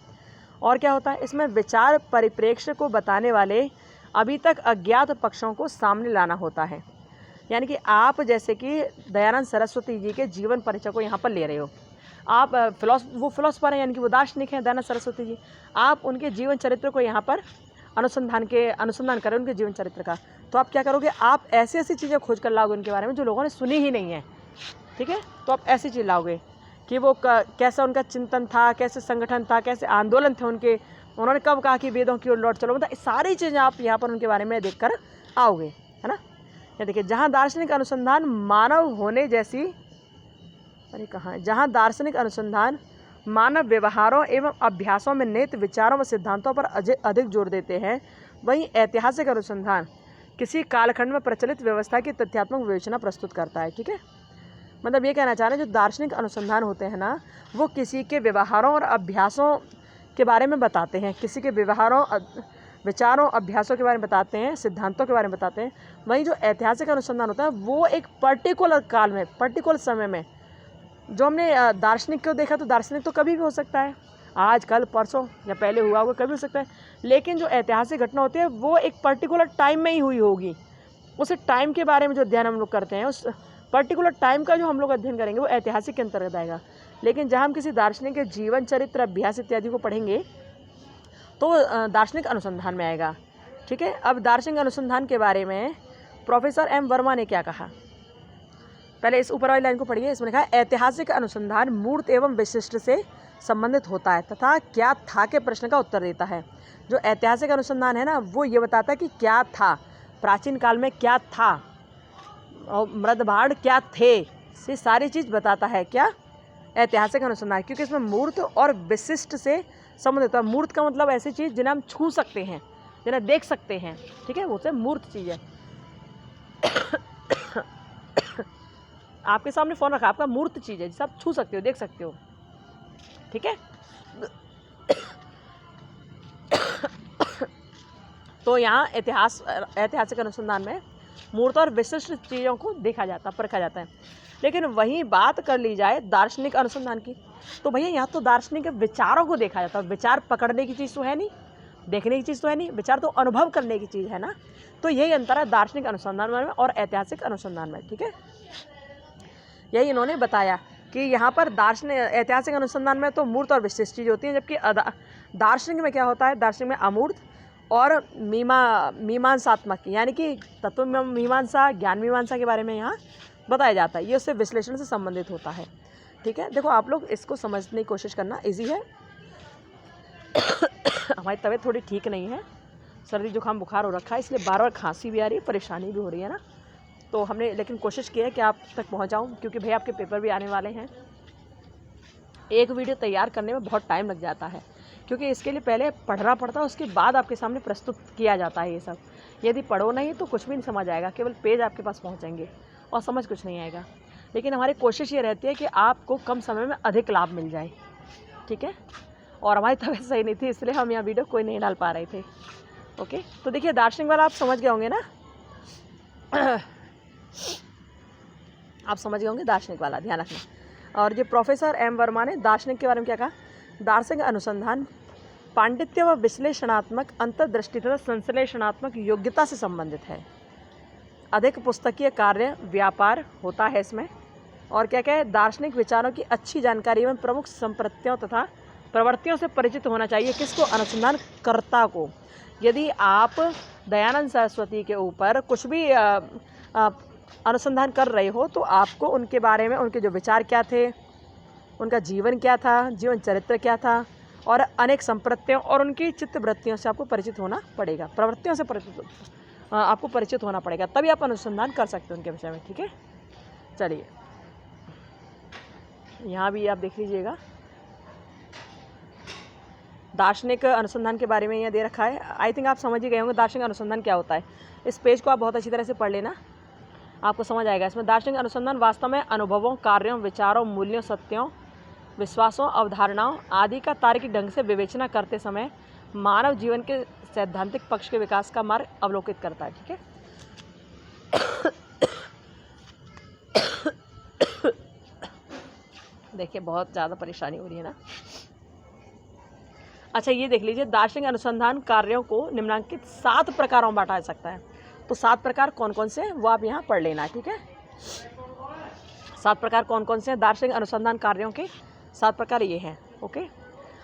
S1: और क्या होता है, इसमें विचार परिप्रेक्ष्य को बताने वाले अभी तक अज्ञात पक्षों को सामने लाना होता है। यानी कि आप जैसे कि दयानंद सरस्वती जी के जीवन परिचय को यहाँ पर ले रहे हो, आप वो फिलोसफर हैं, यानी कि वो दार्शनिक हैं दयानंद सरस्वती जी, आप उनके जीवन चरित्र को यहाँ पर अनुसंधान करें उनके जीवन चरित्र का, तो आप क्या करोगे, आप ऐसी ऐसी चीज़ें खोज कर लाओगे उनके बारे में जो लोगों ने सुनी ही नहीं है, ठीक है। तो आप ऐसी चीज़ लाओगे कि वो कैसा उनका चिंतन था, कैसे संगठन था, कैसे आंदोलन थे उनके, उन्होंने कब कहा कि वेदों की ओर लौट चलो, मतलब सारी चीज़ें आप यहाँ पर उनके बारे में देख कर आओगे, है ना। ये देखिए, जहाँ दार्शनिक अनुसंधान मानव होने जैसी, अरे कहाँ, जहाँ दार्शनिक अनुसंधान मानव व्यवहारों एवं अभ्यासों में निहित विचारों व सिद्धांतों पर अधिक जोर देते हैं, वहीं ऐतिहासिक अनुसंधान किसी कालखंड में प्रचलित व्यवस्था की तथ्यात्मक विवेचना प्रस्तुत करता है, ठीक है। मतलब ये कहना चाह रहे हैं, जो दार्शनिक अनुसंधान होते हैं ना, वो किसी के व्यवहारों और अभ्यासों के बारे में बताते हैं, किसी के व्यवहारों, विचारों, अभ्यासों के बारे में बताते हैं, सिद्धांतों के बारे में बताते हैं। वहीं जो ऐतिहासिक अनुसंधान होता है वो एक पर्टिकुलर काल में, पर्टिकुलर समय में, जो हमने दार्शनिक को देखा, तो दार्शनिक तो कभी भी हो सकता है, आज कल परसों या पहले हुआ होगा, कभी हो सकता है, लेकिन जो ऐतिहासिक घटना होती है वो एक पर्टिकुलर टाइम में ही हुई होगी। उस टाइम के बारे में जो अध्ययन हम लोग करते हैं, उस पर्टिकुलर टाइम का जो हम लोग अध्ययन करेंगे वो ऐतिहासिक के अंतर्गत आएगा। लेकिन जहाँ हम किसी दार्शनिक के जीवन चरित्र, अभ्यास इत्यादि को पढ़ेंगे तो दार्शनिक अनुसंधान में आएगा, ठीक है। अब दार्शनिक अनुसंधान के बारे में प्रोफेसर एम वर्मा ने क्या कहा, पहले इस ऊपर वाली लाइन को पढ़िए। इसमें लिखा है, ऐतिहासिक अनुसंधान मूर्त एवं विशिष्ट से संबंधित होता है तथा क्या था के प्रश्न का उत्तर देता है। जो ऐतिहासिक अनुसंधान है ना, वो ये बताता है कि क्या था, प्राचीन काल में क्या था, और मृदभांड क्या थे, ये सारी चीज़ बताता है क्या, ऐतिहासिक अनुसंधान, क्योंकि इसमें मूर्त और विशिष्ट से संबंधित है। मूर्त का मतलब ऐसी चीज़ जिन्हें हम छू सकते हैं, जिन्हें देख सकते हैं, ठीक है, वो से मूर्त चीज़ है। आपके सामने फ़ोन रखा, आपका मूर्त चीज़ है जिसे आप छू सकते हो, देख सकते हो, ठीक है। तो यहाँ ऐतिहासिक अनुसंधान में मूर्त और विशिष्ट चीज़ों को देखा जाता, परखा जाता है। लेकिन वहीं बात कर ली जाए दार्शनिक अनुसंधान की, तो भैया यहाँ तो दार्शनिक विचारों को देखा जाता है। विचार पकड़ने की चीज़ तो है नहीं, देखने की चीज़ तो है नहीं, विचार तो अनुभव करने की चीज़ है ना। तो यही अंतर है दार्शनिक अनुसंधान में और ऐतिहासिक अनुसंधान में, ठीक है। यही इन्होंने बताया कि यहाँ पर ऐतिहासिक अनुसंधान में तो मूर्त और विशिष्ट चीज़ होती है, जबकि दार्शनिक में क्या होता है, दार्शनिक में अमूर्त और मीमांसात्मक यानी कि तत्व मीमांसा, ज्ञान मीमांसा के बारे में यहाँ बताया जाता है। ये उससे विश्लेषण से संबंधित होता है। ठीक है, देखो आप लोग इसको समझने की कोशिश करना, इजी है। हमारी तबीयत थोड़ी ठीक नहीं है, सर्दी जुकाम बुखार हो रखा है, इसलिए बार बार खांसी भी आ रही है, परेशानी भी हो रही है ना। तो हमने लेकिन कोशिश की है कि आप तक पहुँच जाऊँ, क्योंकि भैया आपके पेपर भी आने वाले हैं। एक वीडियो तैयार करने में बहुत टाइम लग जाता है, क्योंकि इसके लिए पहले पढ़ना पड़ता है, उसके बाद आपके सामने प्रस्तुत किया जाता है ये सब। यदि पढ़ो नहीं तो कुछ भी नहीं समझ आएगा, केवल पेज आपके पास पहुँचेंगे और समझ कुछ नहीं आएगा। लेकिन हमारी कोशिश ये रहती है कि आपको कम समय में अधिक लाभ मिल जाए। ठीक है, और हमारी तबीयत सही नहीं थी, इसलिए हम यहाँ वीडियो कोई नहीं डाल पा रहे थे। ओके, तो देखिए दार्शनिक वाला आप समझ गए होंगे ना। आप समझ गए होंगे दार्शनिक वाला, ध्यान रखना। और ये प्रोफेसर एम वर्मा ने दार्शनिक के बारे में क्या कहा, दार्शनिक अनुसंधान पांडित्य व विश्लेषणात्मक अंतर्दृष्टि तथा संश्लेषणात्मक योग्यता से संबंधित है। अधिक पुस्तकीय कार्य व्यापार होता है इसमें। और क्या क्या है, दार्शनिक विचारों की अच्छी जानकारी एवं प्रमुख संप्रत्तियों तथा प्रवृत्तियों से परिचित होना चाहिए। किसको, अनुसंधानकर्ता को। यदि आप दयानंद सरस्वती के ऊपर कुछ भी अनुसंधान कर रहे हो तो आपको उनके बारे में, उनके जो विचार क्या थे, उनका जीवन क्या था, जीवन चरित्र क्या था, और अनेक संप्रत्तियों और उनकी चित्तवृत्तियों से आपको परिचित होना पड़ेगा, प्रवृत्तियों से आपको परिचित होना पड़ेगा, तभी आप अनुसंधान कर सकते हो उनके विषय में। ठीक है, चलिए यहाँ भी आप देख लीजिएगा, दार्शनिक अनुसंधान के बारे में यह दे रखा है। आई थिंक आप समझ ही गए होंगे दार्शनिक अनुसंधान क्या होता है। इस पेज को आप बहुत अच्छी तरह से पढ़ लेना, आपको समझ आएगा। इसमें दार्शनिक अनुसंधान वास्तव में अनुभवों, कार्यों, विचारों, मूल्यों, सत्यों, विश्वासों, अवधारणाओं आदि का तार्किक ढंग से विवेचना करते समय मानव जीवन के सैद्धांतिक पक्ष के विकास का मार्ग अवलोकित करता है। ठीक है, देखिए बहुत ज़्यादा परेशानी हो रही है ना। अच्छा, ये देख लीजिए, दार्शनिक अनुसंधान कार्यों को निम्नलिखित 7 प्रकारों में बांटा जा सकता है। तो 7 प्रकार कौन कौन से हैं वो आप यहाँ पढ़ लेना। ठीक है, 7 प्रकार कौन कौन से हैं दार्शनिक अनुसंधान कार्यों के, 7 प्रकार ये हैं। ओके,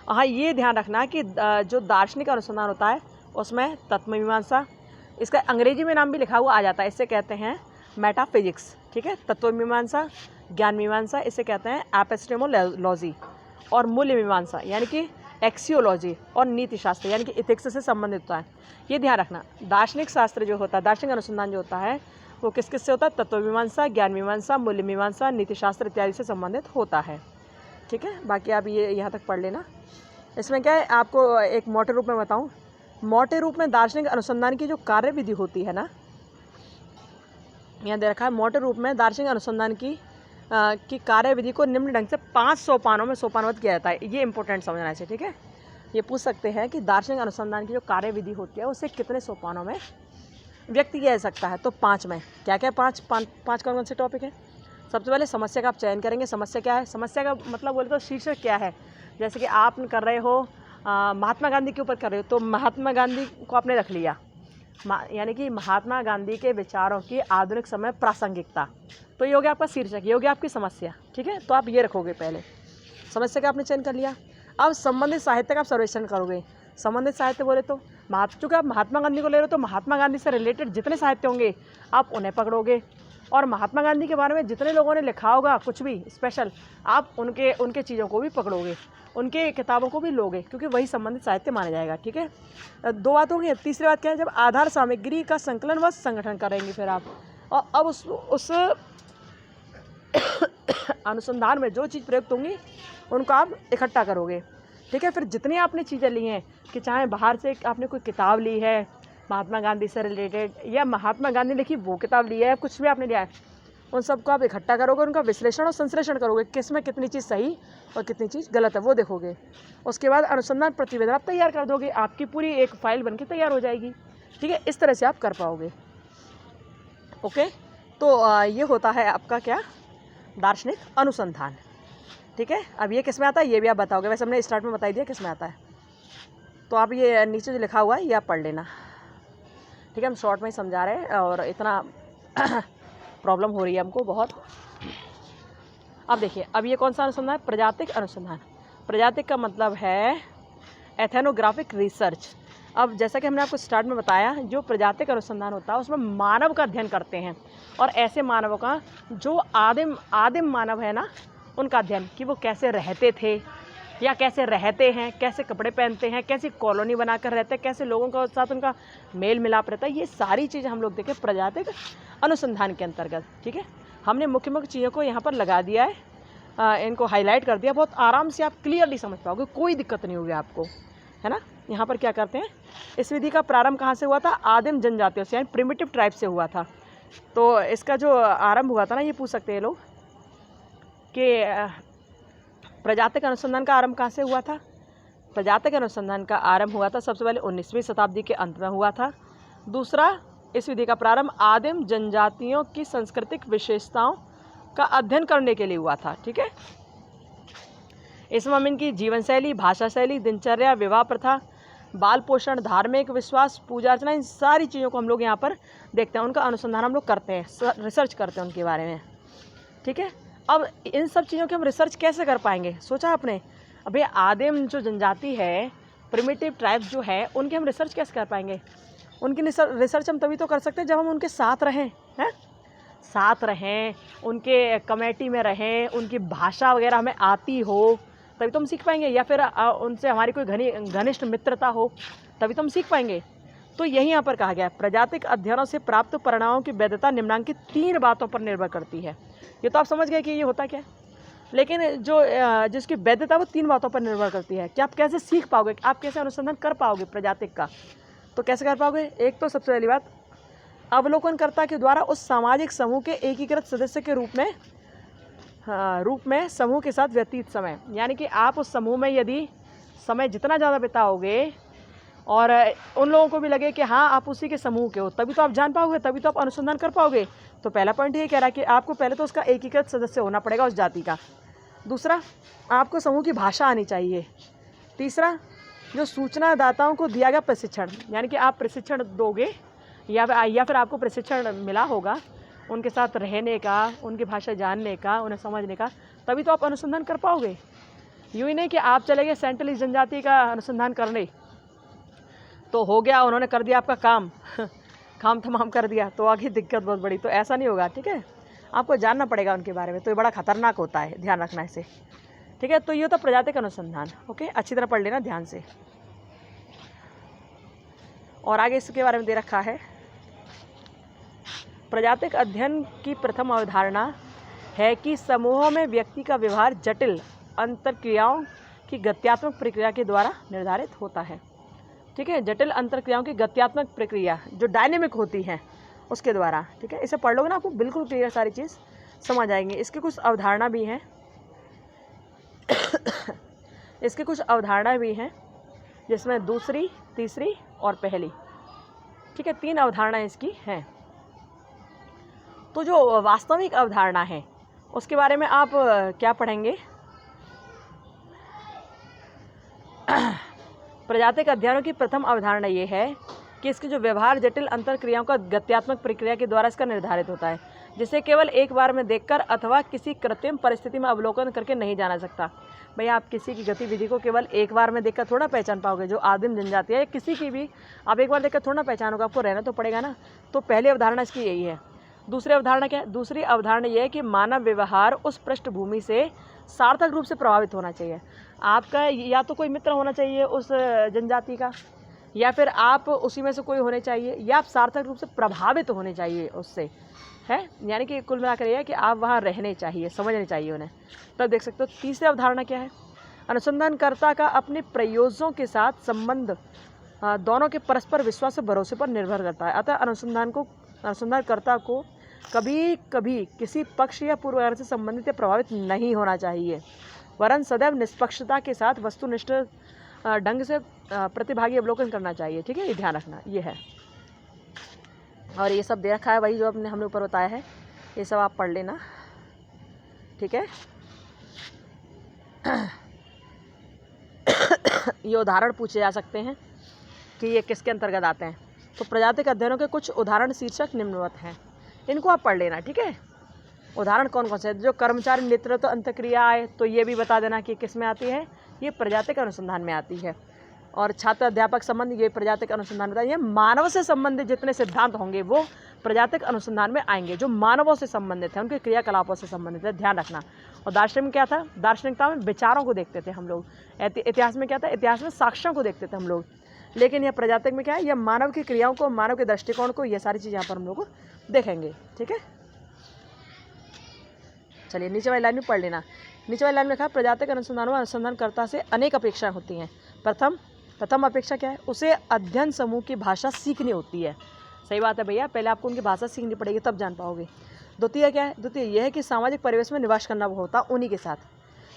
S1: हाँ ये ध्यान रखना कि जो दार्शनिक अनुसंधान होता है उसमें तत्व मीमांसा, इसका अंग्रेजी में नाम भी लिखा हुआ आ जाता है, इससे कहते हैं मेटाफिजिक्स। ठीक है, तत्व मीमांसा, ज्ञान मीमांसा, इसे कहते हैं एपिस्टेमोलॉजी, और मूल्य मीमांसा यानी कि एक्सियोलॉजी, और नीति शास्त्र यानी कि इथिक्स से संबंधित होता है। ये ध्यान रखना, दार्शनिक शास्त्र जो होता है, दार्शनिक अनुसंधान जो होता है वो किस किस से होता है, तत्व मीमांसा, ज्ञान मीमांसा, मूल्य मीमांसा, नीति शास्त्र इत्यादि से संबंधित होता है। ठीक है, बाकी आप ये यहाँ तक पढ़ लेना। इसमें क्या है, आपको एक मोटे रूप में बताऊँ, मोटे रूप में दार्शनिक अनुसंधान की जो कार्यविधि होती है ना, यहाँ दे रखा है, मोटे रूप में दार्शनिक अनुसंधान की कार्यविधि को निम्न ढंग से 5 सोपानों में सोपानबद्ध किया जाता है। ये इंपॉर्टेंट समझना है। ठीक है, ये पूछ सकते हैं कि दार्शनिक अनुसंधान की जो कार्यविधि होती है उसे कितने सोपानों में व्यक्त किया जा सकता है। तो 5 में। क्या क्या 5 कौन कौन से टॉपिक हैं। सबसे पहले समस्या का आप चयन करेंगे। समस्या क्या है, समस्या का मतलब बोले तो शीर्षक क्या है। जैसे कि आप कर रहे हो महात्मा गांधी के ऊपर कर रहे हो, तो महात्मा गांधी को आपने रख लिया, यानी कि महात्मा गांधी के विचारों की आधुनिक समय प्रासंगिकता, तो ये हो गया आपका शीर्षक, ये हो गया आपकी समस्या। ठीक है, तो आप ये रखोगे पहले, समस्या का आपने चयन कर लिया। अब संबंधित साहित्य का आप सर्वेक्षण करोगे। संबंधित साहित्य बोले तो चूँकि आप महात्मा गांधी को ले रहे हो तो महात्मा गांधी से रिलेटेड जितने साहित्य होंगे आप उन्हें पकड़ोगे, और महात्मा गांधी के बारे में जितने लोगों ने लिखा होगा कुछ भी स्पेशल, आप उनके चीज़ों को भी पकड़ोगे, उनके किताबों को भी लोगे, क्योंकि वही संबंधित साहित्य माना जाएगा। ठीक है, 2 बात होगी। तीसरी बात क्या है, जब आधार सामग्री का संकलन व संगठन करेंगे फिर आप, और अब उस अनुसंधान में जो चीज़ प्रयुक्त होंगी उनको आप इकट्ठा करोगे। ठीक है, फिर जितनी आपने चीज़ें ली हैं, कि चाहे बाहर से आपने कोई किताब ली है महात्मा गांधी से रिलेटेड, या महात्मा गांधी लिखी वो किताब ली है, कुछ भी आपने लिया है, उन सबको आप इकट्ठा करोगे, उनका विश्लेषण और संश्लेषण करोगे, किस में कितनी चीज़ सही और कितनी चीज़ गलत है वो देखोगे। उसके बाद अनुसंधान प्रतिवेदन आप तैयार कर दोगे, आपकी पूरी एक फाइल बनके तैयार हो जाएगी। ठीक है, इस तरह से आप कर पाओगे। ओके, तो ये होता है आपका क्या, दार्शनिक अनुसंधान। ठीक है, अब ये किस में आता है ये भी आप बताओगे, वैसे हमने स्टार्ट में बता दिया किस में आता है, तो आप ये नीचे जो लिखा हुआ है ये आप पढ़ लेना। ठीक है, हम शॉर्ट में ही समझा रहे हैं, और इतना प्रॉब्लम हो रही है हमको बहुत। अब देखिए, अब ये कौन सा अनुसंधान है, प्रजातिक अनुसंधान। प्रजातिक का मतलब है एथेनोग्राफिक रिसर्च। अब जैसा कि हमने आपको स्टार्ट में बताया, जो प्रजातिक अनुसंधान होता है उसमें मानव का अध्ययन करते हैं, और ऐसे मानवों का जो आदिम मानव है ना, उनका अध्ययन, कि वो कैसे रहते थे या कैसे रहते हैं, कैसे कपड़े पहनते हैं, कैसी कॉलोनी बनाकर रहते हैं, कैसे लोगों के साथ उनका मेल मिलाप रहता है, ये सारी चीज़ें हम लोग देखें प्रजातिक अनुसंधान के अंतर्गत। ठीक है, हमने मुख्य मुख्य चीज़ों को यहाँ पर लगा दिया है, इनको हाईलाइट कर दिया, बहुत आराम से आप क्लियरली समझ पाओगे, कोई दिक्कत नहीं होगी आपको, है ना। यहाँ पर क्या करते हैं, इस विधि का प्रारंभ कहाँ से हुआ था, आदिम जनजातियों से, यानी प्रिमिटिव ट्राइब से हुआ था। तो इसका जो आरंभ हुआ था ना, ये पूछ सकते हैं लोग कि प्रजातिक अनुसंधान का आरंभ कहाँ से हुआ था। प्रजातिक अनुसंधान का आरंभ हुआ था सबसे पहले 19वीं शताब्दी के अंत में हुआ था। दूसरा, इस विधि का प्रारंभ आदिम जनजातियों की सांस्कृतिक विशेषताओं का अध्ययन करने के लिए हुआ था। ठीक है, इसमें हम इनकी जीवन शैली, भाषा शैली, दिनचर्या, विवाह प्रथा, बाल पोषण, धार्मिक विश्वास, पूजा अर्चना, इन सारी चीज़ों को हम लोग यहाँ पर देखते हैं, उनका अनुसंधान हम लोग करते हैं, रिसर्च करते हैं उनके बारे में। ठीक है, अब इन सब चीज़ों की हम रिसर्च कैसे कर पाएंगे, सोचा आपने। अभी आदिम जो जनजाति है, प्रिमिटिव ट्राइब्स जो है, उनकी हम रिसर्च कैसे कर पाएंगे। उनकी रिसर्च हम तभी तो कर सकते हैं जब हम उनके साथ रहें, हैं, साथ रहें, उनके कमेटी में रहें, उनकी भाषा वगैरह हमें आती हो, तभी तो हम सीख पाएंगे, या फिर उनसे हमारी कोई घनिष्ठ मित्रता हो, तभी तो हम सीख पाएंगे। तो यही यहाँ पर कहा गया है, प्रजातिक अध्ययनों से प्राप्त परिणामों की वैधता निम्नलिखित 3 बातों पर निर्भर करती है। ये तो आप समझ गए कि ये होता क्या है, लेकिन जो जिसकी वैधता वो 3 बातों पर निर्भर करती है कि आप कैसे सीख पाओगे, आप कैसे अनुसंधान कर पाओगे प्रजातिक का। तो कैसे कर पाओगे, एक तो सबसे पहली बात, अवलोकनकर्ता के द्वारा उस सामाजिक समूह के एकीकृत सदस्य के रूप में समूह के साथ व्यतीत समय, यानी कि आप उस समूह में यदि समय जितना ज़्यादा बिताओगे और उन लोगों को भी लगे कि हाँ आप उसी के समूह के हो, तभी तो आप जान पाओगे, तभी तो आप अनुसंधान कर पाओगे। तो पहला पॉइंट ये कह रहा है कि आपको पहले तो उसका एकीकृत सदस्य होना पड़ेगा उस जाति का। दूसरा, आपको समूह की भाषा आनी चाहिए। तीसरा, जो सूचनादाताओं को दिया गया प्रशिक्षण, यानी कि आप प्रशिक्षण दोगे या फिर आपको प्रशिक्षण मिला होगा उनके साथ रहने का, उनकी भाषा जानने का, उन्हें समझने का, तभी तो आप अनुसंधान कर पाओगे। यूँ ही नहीं कि आप चले गए सेंट्रल जनजाति का अनुसंधान करने, तो हो गया, उन्होंने कर दिया आपका काम तमाम कर दिया, तो आगे दिक्कत बहुत बड़ी, तो ऐसा नहीं होगा। ठीक है, आपको जानना पड़ेगा उनके बारे में, तो ये बड़ा खतरनाक होता है, ध्यान रखना इसे। ठीक है, तो ये होता प्रजातिक अनुसंधान। ओके, अच्छी तरह पढ़ लेना ध्यान से। और आगे इसके बारे में दे रखा है, प्रजातिक अध्ययन की प्रथम अवधारणा है कि समूहों में व्यक्ति का व्यवहार जटिल अंतरक्रियाओं की गत्यात्मक प्रक्रिया के द्वारा निर्धारित होता है। ठीक है, जटिल अंतरक्रियाओं की गत्यात्मक प्रक्रिया जो डायनेमिक होती है उसके द्वारा। ठीक है, इसे पढ़ लोगे ना, आपको बिल्कुल क्लियर सारी चीज़ समझ आएंगी। इसकी कुछ अवधारणा भी हैं इसकी कुछ अवधारणा भी हैं, जिसमें दूसरी, तीसरी और पहली। ठीक है, 3 अवधारणाएं इसकी हैं। तो जो वास्तविक अवधारणा है उसके बारे में आप क्या पढ़ेंगे, प्रजातिक अध्ययनों की प्रथम अवधारणा ये है कि इसके जो व्यवहार जटिल अंतरक्रियाओं का गत्यात्मक प्रक्रिया के द्वारा इसका निर्धारित होता है, जिसे केवल एक बार में देखकर अथवा किसी कृत्रिम परिस्थिति में अवलोकन करके नहीं जाना सकता। भाई आप किसी की गतिविधि को केवल एक बार में देखकर थोड़ा पहचान पाओगे, जो आदिम जनजाति है, किसी की भी आप एक बार देखकर थोड़ा पहचानोगे, आपको रहना तो पड़ेगा ना। तो पहली अवधारणा इसकी यही है। दूसरी अवधारणा क्या है, दूसरी अवधारणा यह है कि मानव व्यवहार उस पृष्ठभूमि से सार्थक रूप से प्रभावित होना चाहिए। आपका या तो कोई मित्र होना चाहिए उस जनजाति का, या फिर आप उसी में से कोई होने चाहिए, या आप सार्थक रूप से प्रभावित होने चाहिए उससे, है, यानी कि कुल मिलाकर यह है कि आप वहाँ रहने चाहिए, समझने चाहिए उन्हें। तब देख सकते हो। तीसरी अवधारणा क्या है, अनुसंधानकर्ता का अपने प्रयोजनों के साथ संबंध दोनों के परस्पर विश्वास और भरोसे पर निर्भर करता है। अतः अनुसंधानकर्ता को कभी कभी किसी पक्ष या पूर्वाग्रह से संबंधित या प्रभावित नहीं होना चाहिए, वरन सदैव निष्पक्षता के साथ वस्तुनिष्ठ ढंग से प्रतिभागी अवलोकन करना चाहिए। ठीक है, ये ध्यान रखना, ये है। और ये सब दे रखा है वही जो हमने ऊपर बताया है, ये सब आप पढ़ लेना। ठीक है, ये उदाहरण पूछे जा सकते हैं कि ये किसके अंतर्गत आते हैं। तो प्रजातिक अध्ययनों के कुछ उदाहरण शीर्षक निम्नवत हैं, इनको आप पढ़ लेना। ठीक है, उदाहरण कौन कौन से हैं, जो कर्मचारी नेतृत्व अंतक्रिया आए, तो ये भी बता देना कि किस में आती है, ये प्रजातिक अनुसंधान में आती है। और छात्र अध्यापक संबंध ये प्रजातिक अनुसंधान होता है। ये मानव से संबंधित जितने सिद्धांत होंगे वो प्रजातिक अनुसंधान में आएंगे, जो मानवों से संबंधित है, उनके क्रियाकलापों से संबंधित है, ध्यान रखना। और दार्शनिक में क्या था? दार्शनिकता में विचारों को देखते थे हम लोग। इतिहास में क्या था? इतिहास में साक्ष्यों को देखते थे हम लोग। लेकिन यह प्रजातिक में क्या है? यह मानव की क्रियाओं को, मानव के दृष्टिकोण को, ये सारी चीज़ यहाँ पर हम लोग देखेंगे। ठीक है, चलिए नीचे वाली लाइन में पढ़ लेना। नीचे वाली लाइन में कहा प्रजातिक अनुसंधानों में अनुसंधानकर्ता से अनेक अपेक्षाएं होती हैं। प्रथम अपेक्षा क्या है? उसे अध्ययन समूह की भाषा सीखनी होती है। सही बात है भैया, पहले आपको उनकी भाषा सीखनी पड़ेगी तब जान पाओगे। द्वितीय क्या है? द्वितीय यह है कि सामाजिक परिवेश में निवास करना होता उन्हीं के साथ।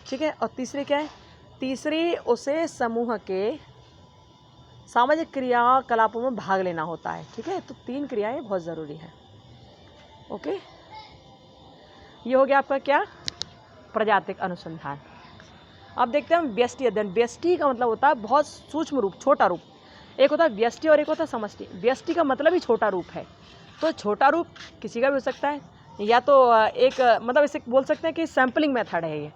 S1: ठीक है, और तीसरी क्या है? तीसरी उसे समूह के सामाजिक क्रियाकलापों में भाग लेना होता है। ठीक है, तो 3 क्रियाएं बहुत ज़रूरी है। ओके, ये हो गया आपका क्या? प्रजातिक अनुसंधान। अब देखते हैं हम व्यष्टि अध्ययन। व्यष्टि का मतलब होता है बहुत सूक्ष्म रूप, छोटा रूप। एक होता है व्यष्टि और एक होता है समष्टि। व्यष्टि का मतलब ही छोटा रूप है, तो छोटा रूप किसी का भी हो सकता है, या तो एक मतलब इसे बोल सकते हैं कि सैम्पलिंग मेथड है ये।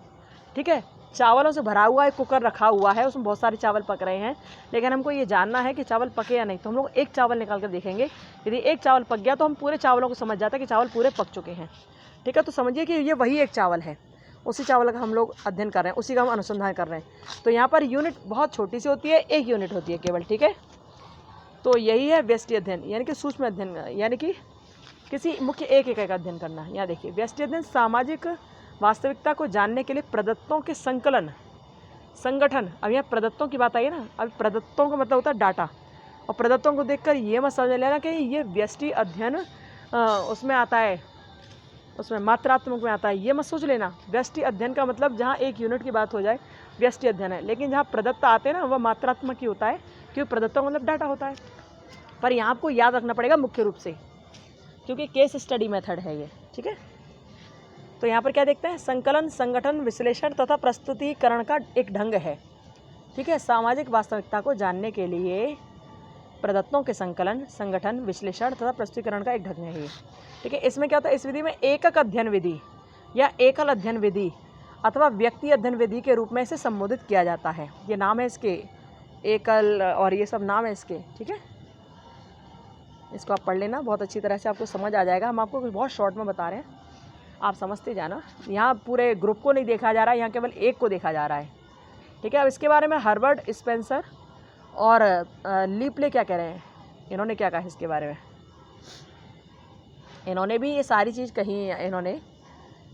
S1: ठीक है, चावलों से भरा हुआ एक कुकर रखा हुआ है, उसमें बहुत सारे चावल पक रहे हैं, लेकिन हमको ये जानना है कि चावल पके या नहीं। तो हम लोग एक चावल निकाल कर देखेंगे, यदि एक चावल पक गया तो हम पूरे चावलों को समझ जाते हैं कि चावल पूरे पक चुके हैं। ठीक है, तो समझिए कि ये वही एक चावल है, उसी चावल का हम लोग अध्ययन कर रहे हैं, उसी का हम अनुसंधान कर रहे हैं। तो यहाँ पर यूनिट बहुत छोटी सी होती है, 1 यूनिट होती है केवल। ठीक है, तो यही है व्यष्टि अध्ययन, यानी कि सूक्ष्म अध्ययन, यानी कि किसी मुख्य एक इकाई का अध्ययन करना। यहाँ देखिए, व्यष्टि अध्ययन सामाजिक वास्तविकता को जानने के लिए प्रदत्तों के संकलन, संगठन। अब यहाँ प्रदत्तों की बात आई है ना, अब प्रदत्तों का मतलब होता है डाटा, और प्रदत्तों को देखकर ये मत समझ लेना कि ये व्यष्टि अध्ययन उसमें आता है, उसमें मात्रात्मक में आता है, ये मत सोच लेना। व्यष्टि अध्ययन का मतलब जहाँ 1 यूनिट की बात हो जाए व्यष्टि अध्ययन है, लेकिन जहाँ प्रदत्त आते हैं ना वह मात्रात्मक ही होता है, क्योंकि प्रदत्तों का मतलब डाटा होता है। पर यहाँ आपको याद रखना पड़ेगा मुख्य रूप से, क्योंकि केस स्टडी मेथड है ये। ठीक है, तो यहाँ पर क्या देखते हैं? संकलन, संगठन, विश्लेषण तथा प्रस्तुतिकरण का एक ढंग है। ठीक है, सामाजिक वास्तविकता को जानने के लिए प्रदत्तों के संकलन, संगठन, विश्लेषण तथा प्रस्तुतिकरण का एक ढंग है ये। ठीक है, इसमें क्या होता है? इस विधि में एकक अध्ययन विधि या एकल अध्ययन विधि अथवा व्यक्ति अध्ययन विधि के रूप में इसे संबोधित किया जाता है। ये नाम है इसके, एकल और ये सब नाम है इसके। ठीक है, इसको आप पढ़ लेना, बहुत अच्छी तरह से आपको समझ आ जाएगा। हम आपको कुछ बहुत शॉर्ट में बता रहे हैं, आप समझते जाना। यहाँ पूरे ग्रुप को नहीं देखा जा रहा है, यहाँ केवल एक को देखा जा रहा है। ठीक है, अब इसके बारे में हर्बर्ट स्पेंसर और लीप्ले क्या कह रहे हैं? इन्होंने क्या कहा इसके बारे में? इन्होंने भी ये सारी चीज़ कही है। इन्होंने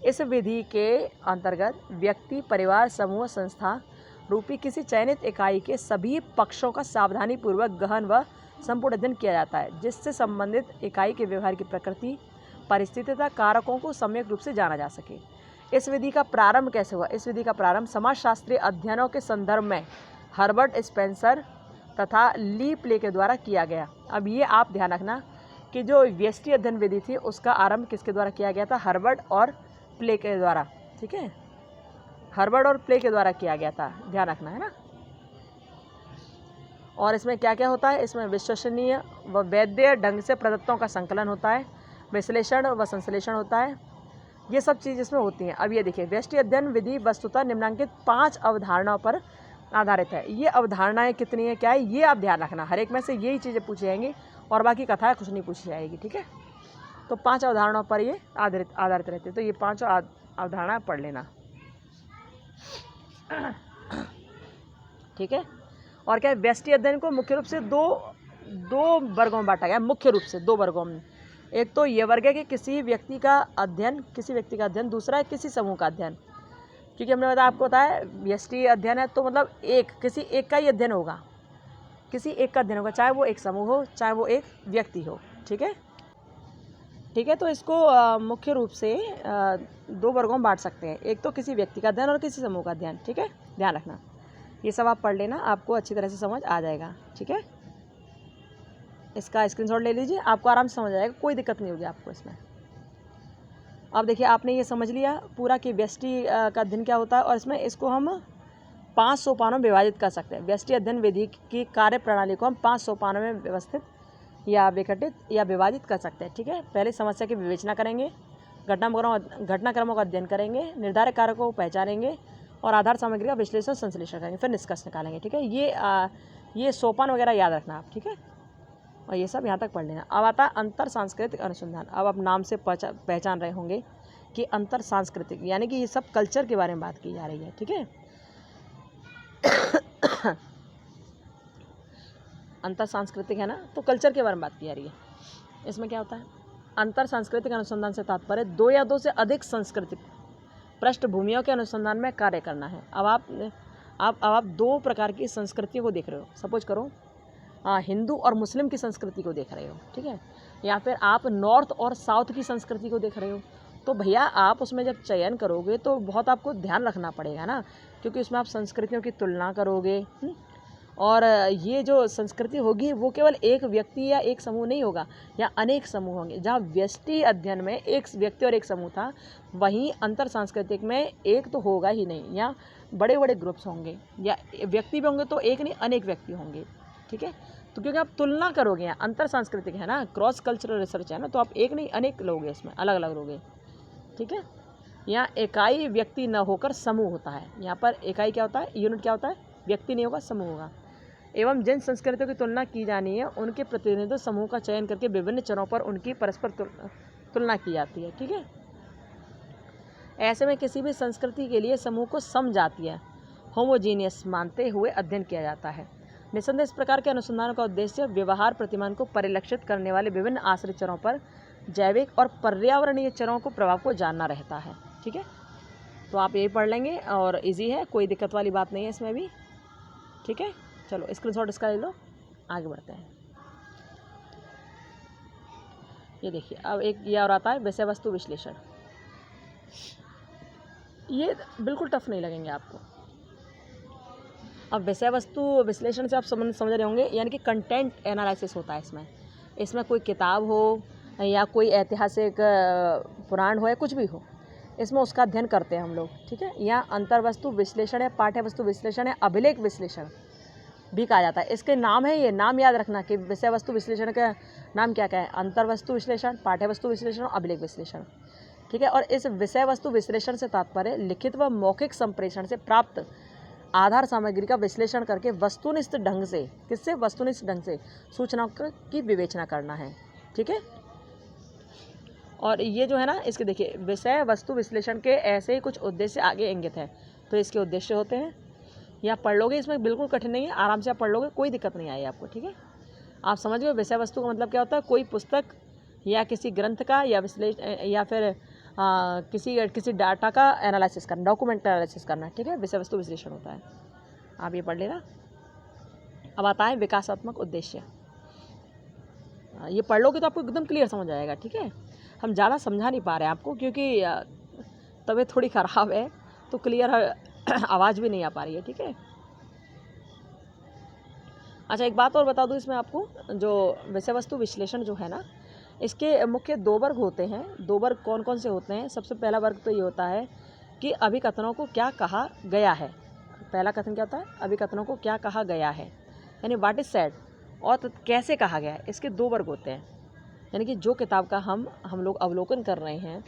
S1: इस विधि के अंतर्गत व्यक्ति, परिवार, समूह, संस्था रूपी किसी चयनित इकाई के सभी पक्षों का सावधानीपूर्वक गहन व संपूर्ण अध्ययन किया जाता है, जिससे संबंधित इकाई के व्यवहार की प्रकृति, परिस्थिति तथा कारकों को सम्यक रूप से जाना जा सके। इस विधि का प्रारंभ कैसे हुआ? इस विधि का प्रारंभ समाजशास्त्रीय अध्ययनों के संदर्भ में हर्बर्ट स्पेंसर तथा लीप्ले के द्वारा किया गया। अब ये आप ध्यान रखना कि जो व्यष्टि अध्ययन विधि थी उसका आरंभ किसके द्वारा किया गया था? हर्बर्ट और प्ले के द्वारा। ठीक है, हर्बर्ट और प्ले के द्वारा किया गया था, ध्यान रखना है ना। और इसमें क्या क्या होता है? इसमें विश्वसनीय व वैध ढंग से प्रदत्तों का संकलन होता है, विश्लेषण व संश्लेषण होता है, ये सब चीज़ इसमें होती हैं। अब ये देखिए, व्यष्टि अध्ययन विधि वस्तुतः निम्नलिखित 5 अवधारणाओं पर आधारित है। ये अवधारणाएं कितनी है, क्या है, ये आप ध्यान रखना। हर एक में से यही चीज़ें पूछी जाएंगी और बाकी कथाएं कुछ नहीं पूछी जाएगी। ठीक है, तो 5 अवधारणाओं पर ये आधारित रहती है। तो ये 5 अवधारणाएं पढ़ लेना। ठीक है, और क्या है, व्यष्टि अध्ययन को मुख्य रूप से दो वर्गों में बांटा गया। मुख्य रूप से 2 वर्गों में। एक तो ये वर्ग है कि किसी व्यक्ति का अध्ययन, दूसरा है किसी समूह का अध्ययन। क्योंकि हमने बताया, आपको बताया व्यष्टि अध्ययन है तो मतलब किसी एक का ही अध्ययन होगा, किसी एक का अध्ययन होगा, चाहे वो एक समूह हो, चाहे वो एक व्यक्ति हो। ठीक है, ठीक है, तो इसको मुख्य रूप से 2 वर्गों में बांट सकते हैं। एक तो किसी व्यक्ति का अध्ययन और किसी समूह का अध्ययन। ठीक है, ध्यान रखना, ये सब आप पढ़ लेना, आपको अच्छी तरह से समझ आ जाएगा। ठीक है, इसका स्क्रीनशॉट ले लीजिए, आपको आराम से समझ आ जाएगा, कोई दिक्कत नहीं होगी आपको इसमें। अब देखिए, आपने ये समझ लिया पूरा कि व्यष्टि का अध्ययन क्या होता है, और इसमें इसको हम 5 सोपानों में विभाजित कर सकते हैं। व्यष्टि अध्ययन विधि की कार्य प्रणाली को हम 5 सोपानों में व्यवस्थित या विघटित या विभाजित कर सकते हैं। ठीक है, पहले समस्या की विवेचना करेंगे, घटनाक्रमों का अध्ययन करेंगे, निर्धारक कारकों को पहचानेंगे और आधार सामग्री का विश्लेषण संश्लेषण करेंगे, फिर निष्कर्ष निकालेंगे। ठीक है, ये ये सोपान वगैरह याद रखना आप, ठीक है, और ये सब यहाँ तक पढ़ लेना। अब आता है अंतर सांस्कृतिक अनुसंधान। अब आप नाम से पहचान रहे होंगे कि अंतर सांस्कृतिक यानी कि ये सब कल्चर के बारे में बात की जा रही है, ठीक है। अंतर सांस्कृतिक है ना, तो कल्चर के बारे में बात की जा रही है। इसमें क्या होता है, अंतर सांस्कृतिक अनुसंधान से तात्पर्य दो या दो से अधिक सांस्कृतिक पृष्ठभूमियों के अनुसंधान में कार्य करना है। अब आप दो प्रकार की संस्कृतियों को देख रहे हो, सपोज करो हिंदू और मुस्लिम की संस्कृति को देख रहे हो, ठीक है, या फिर आप नॉर्थ और साउथ की संस्कृति को देख रहे हो, तो भैया आप उसमें जब चयन करोगे तो बहुत आपको ध्यान रखना पड़ेगा ना, क्योंकि उसमें आप संस्कृतियों की तुलना करोगे। और ये जो संस्कृति होगी वो केवल एक व्यक्ति या एक समूह नहीं होगा, या अनेक समूह होंगे। जहाँ व्यष्टि अध्ययन में एक व्यक्ति और एक समूह था, वहीं अंतर सांस्कृतिक में एक तो होगा ही नहीं, या बड़े बड़े ग्रुप्स होंगे, या व्यक्ति भी होंगे तो एक नहीं अनेक व्यक्ति होंगे, ठीक है। तो क्योंकि आप तुलना करोगे, यहाँ अंतर सांस्कृतिक है ना, क्रॉस कल्चरल रिसर्च है ना, तो आप एक नहीं अनेक लोगे, इसमें अलग अलग लोगे, ठीक है। यहाँ इकाई व्यक्ति न होकर समूह होता है। यहाँ पर इकाई क्या होता है, यूनिट क्या होता है, व्यक्ति नहीं होगा समूह होगा। एवं जिन संस्कृतियों की तुलना की जानी है उनके प्रतिनिधित्व समूह का चयन करके विभिन्न चरों पर उनकी परस्पर तुलना की जाती है, ठीक है। ऐसे में किसी भी संस्कृति के लिए समूह को समजातीय होमोजीनियस मानते हुए अध्ययन किया जाता है। निसंदेह इस प्रकार के अनुसंधान का उद्देश्य व्यवहार प्रतिमान को परिलक्षित करने वाले विभिन्न आश्रित चरों पर जैविक और पर्यावरणीय चरों को प्रभाव को जानना रहता है, ठीक है। तो आप यही पढ़ लेंगे और इजी है, कोई दिक्कत वाली बात नहीं है इसमें भी, ठीक है। चलो स्क्रीनशॉट इसका ले लो, आगे बढ़ते हैं। ये देखिए अब एक ये और आता है विषय वस्तु विश्लेषण। ये बिल्कुल टफ नहीं लगेंगे आपको। अब विषय वस्तु विश्लेषण से आप समझ रहे होंगे, यानी कि कंटेंट एनालिसिस होता है इसमें कोई किताब हो या कोई ऐतिहासिक पुराण हो या कुछ भी हो, इसमें उसका अध्ययन करते हैं हम लोग, ठीक है। या अंतर्वस्तु विश्लेषण है, पाठ्य वस्तु विश्लेषण है, अभिलेख विश्लेषण भी कहा जाता है। इसके नाम है, ये नाम याद रखना कि विषय वस्तु विश्लेषण का नाम क्या क्या है, अंतर्वस्तु विश्लेषण, पाठ्य वस्तु विश्लेषण, अभिलेख विश्लेषण, ठीक है। और इस विषय वस्तु विश्लेषण से तात्पर्य लिखित व मौखिक संप्रेषण से प्राप्त आधार सामग्री का विश्लेषण करके वस्तुनिष्ठ ढंग से, किससे, वस्तुनिष्ठ ढंग से सूचनाओं की विवेचना करना है, ठीक है। और ये जो है ना, इसके देखिए विषय वस्तु विश्लेषण के ऐसे ही कुछ उद्देश्य आगे इंगित है। तो इसके उद्देश्य होते हैं, या पढ़ लोगे, इसमें बिल्कुल कठिन नहीं है, आराम से आप पढ़ लोगे, कोई दिक्कत नहीं आई आपको, ठीक है। आप समझ गए विषय वस्तु का मतलब क्या होता है, कोई पुस्तक या किसी ग्रंथ का या या फिर किसी डाटा का एनालिसिस करना, डॉक्यूमेंट एनालिसिस करना, ठीक है, विषय वस्तु विश्लेषण होता है। आप ये पढ़ लेना। अब आता है विकासात्मक उद्देश्य। ये पढ़ लोगे तो आपको एकदम क्लियर समझ आएगा, ठीक है। हम ज़्यादा समझा नहीं पा रहे हैं आपको, क्योंकि तबीयत थोड़ी ख़राब है, तो क्लियर आवाज़ भी नहीं आ पा रही है, ठीक है। अच्छा एक बात और बता दूं इसमें आपको, जो विषय वस्तु विश्लेषण जो है ना, इसके मुख्य दो वर्ग होते हैं। दो वर्ग कौन कौन से होते हैं, सबसे पहला वर्ग तो ये होता है कि अभिकथनों को क्या कहा गया है। पहला कथन क्या होता है, अभिकथनों को क्या कहा गया है, यानी व्हाट इज सेड, और कैसे कहा गया है। इसके दो वर्ग होते हैं, यानी कि जो किताब का हम लोग अवलोकन कर रहे हैं,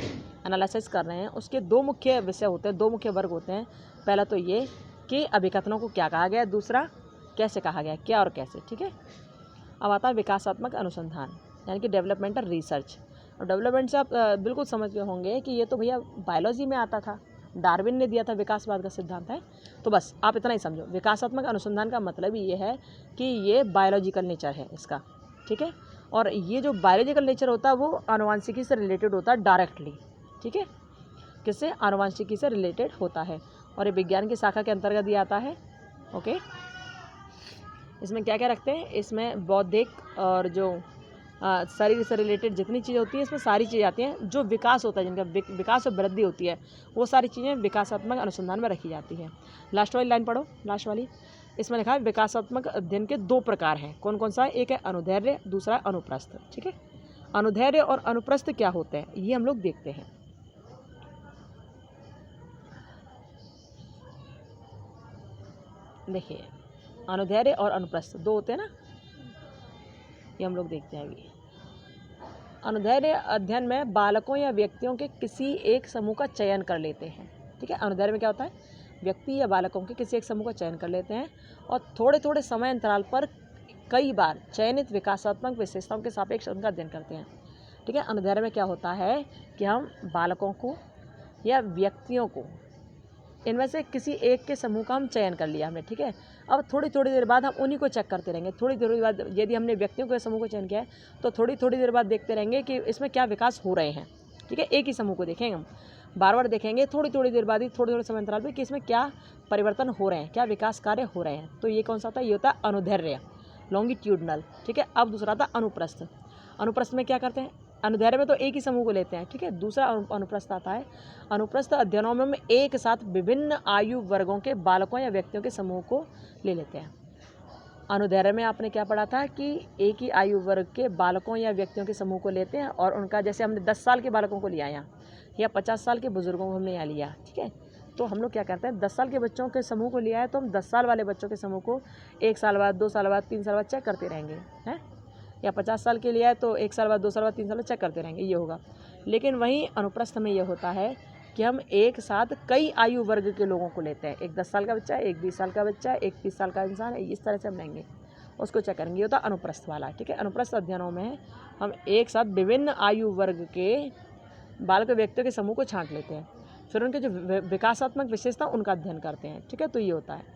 S1: एनालिसिस कर रहे हैं, उसके दो मुख्य विषय होते हैं, दो मुख्य वर्ग होते हैं। पहला तो ये कि अभिकथनों को क्या कहा गया है, दूसरा कैसे कहा गया है, क्या और कैसे, ठीक है। अब आता है विकासात्मक अनुसंधान, यानी कि डेवलपमेंटल रिसर्च। और डेवलपमेंट से आप बिल्कुल समझ गए होंगे कि ये तो भैया बायोलॉजी में आता था, डार्विन ने दिया था, विकासवाद का सिद्धांत है। तो बस आप इतना ही समझो, विकासात्मक अनुसंधान का मतलब ही ये है कि ये बायोलॉजिकल नेचर है इसका, ठीक है। और ये जो बायोलॉजिकल नेचर होता है वो आनुवांशिकी से रिलेटेड होता है डायरेक्टली, ठीक है। किससे, आनुवांशिकी से रिलेटेड होता है, और ये विज्ञान की शाखा के अंतर्गत ही आता है, ओके। इसमें क्या क्या रखते हैं, इसमें बौद्धिक और जो शरीर से रिलेटेड जितनी चीज़ें होती हैं, इसमें सारी चीज़ें आती हैं। जो विकास होता है, जिनका विकास और वृद्धि होती है, वो सारी चीज़ें विकासात्मक अनुसंधान में रखी जाती हैं। लास्ट वाली लाइन पढ़ो, लास्ट वाली। इसमें लिखा है विकासात्मक अध्ययन के दो प्रकार हैं। कौन कौन सा है, एक है अनुदैर्ध्य, दूसरा अनुप्रस्थ, ठीक है। अनुदैर्ध्य और अनुप्रस्थ क्या होते हैं, ये हम लोग देखते हैं। देखिए अनुदैर्ध्य और अनुप्रस्थ दो होते हैं ना, ये हम लोग देखते हैं अभी। अनुदैर्ध्य अध्ययन में बालकों या व्यक्तियों के किसी एक समूह का चयन कर लेते हैं, ठीक है। अनुदैर्ध्य में क्या होता है, व्यक्ति या बालकों के किसी एक समूह का चयन कर लेते हैं और थोड़े थोड़े समय अंतराल पर कई बार चयनित विकासात्मक विशेषताओं के सापेक्ष उनका अध्ययन करते हैं। ठीक है, अनुदैर्ध्य में क्या होता है कि हम बालकों को या व्यक्तियों को, इनमें से किसी एक के समूह का हम चयन कर लिया हमने। ठीक है, अब थोड़ी थोड़ी देर बाद हम उन्हीं को चेक करते रहेंगे। थोड़ी देर बाद यदि हमने व्यक्तियों के समूह को चयन किया है तो थोड़ी थोड़ी देर बाद देखते रहेंगे कि इसमें क्या विकास हो रहे हैं। ठीक है, एक ही समूह को देखेंगे हम, बार बार देखेंगे थोड़ी थोड़ी देर बाद ही, थोड़े थोड़े समय अंतराल पर कि इसमें क्या परिवर्तन हो रहे हैं, क्या विकास कार्य हो रहे हैं। तो ये कौन सा होता है? ये होता है अनुदैर्ध्य, लॉन्गिट्यूडनल। ठीक है, अब दूसरा था अनुप्रस्थ। अनुप्रस्थ में क्या करते हैं? अनुदैर्ध्य में तो एक ही समूह को लेते हैं। ठीक है, दूसरा अनुप्रस्थ आता है। अनुप्रस्थ अध्ययनों में हम एक साथ विभिन्न आयु वर्गों के बालकों या व्यक्तियों के समूह को ले लेते हैं। अनुदैर्ध्य में आपने क्या पढ़ा था कि एक ही आयु वर्ग के बालकों या व्यक्तियों के समूह को लेते हैं और उनका, जैसे हमने 10 साल के बालकों को लिया यहाँ या 50 साल के बुजुर्गों को हमने यहाँ लिया। ठीक है, तो हम लोग क्या करते हैं, 10 साल के बच्चों के समूह को लिया है तो हम 10 साल वाले बच्चों के समूह को 1 साल बाद, 2 साल बाद, 3 साल बाद चेक करते रहेंगे हैं। या 50 साल के लिए है तो 1 साल बाद, 2 साल बाद, 3 साल बाद चेक करते रहेंगे, ये होगा। लेकिन वहीं अनुप्रस्थ में ये होता है कि हम एक साथ कई आयु वर्ग के लोगों को लेते हैं। एक 10 साल का बच्चा है, एक 20 साल का बच्चा है, एक 30 साल का इंसान है, इस तरह से हम लेंगे, उसको चेक करेंगे। ये होता है अनुप्रस्थ वाला। ठीक है, अनुप्रस्थ अध्ययनों में हम एक साथ विभिन्न आयु वर्ग के बालक व्यक्तियों के समूह को छांट लेते हैं, फिर उनके जो विकासात्मक विशेषता उनका अध्ययन करते हैं। ठीक है, तो ये होता है।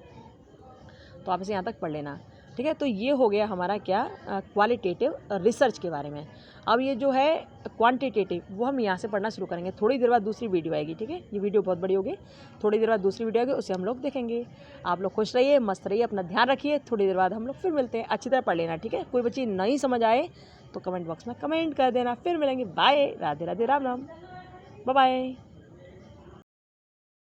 S1: तो आप इसे यहाँ तक पढ़ लेना। ठीक है, तो ये हो गया हमारा क्या, क्वालिटेटिव रिसर्च के बारे में। अब ये जो है क्वांटिटेटिव, वो हम यहाँ से पढ़ना शुरू करेंगे। थोड़ी देर बाद दूसरी वीडियो आएगी। ठीक है, ये वीडियो बहुत बड़ी होगी, थोड़ी देर बाद दूसरी वीडियो आएगी, उसे हम लोग देखेंगे। आप लोग खुश रहिए, मस्त रहिए, अपना ध्यान रखिए। थोड़ी देर बाद हम लोग फिर मिलते हैं। अच्छी तरह पढ़ लेना। ठीक है, कोई बच्ची नहीं समझ आए तो कमेंट बॉक्स में कमेंट कर देना। फिर मिलेंगे। Bye, Radhe Radhe, Ram Ram, bye bye.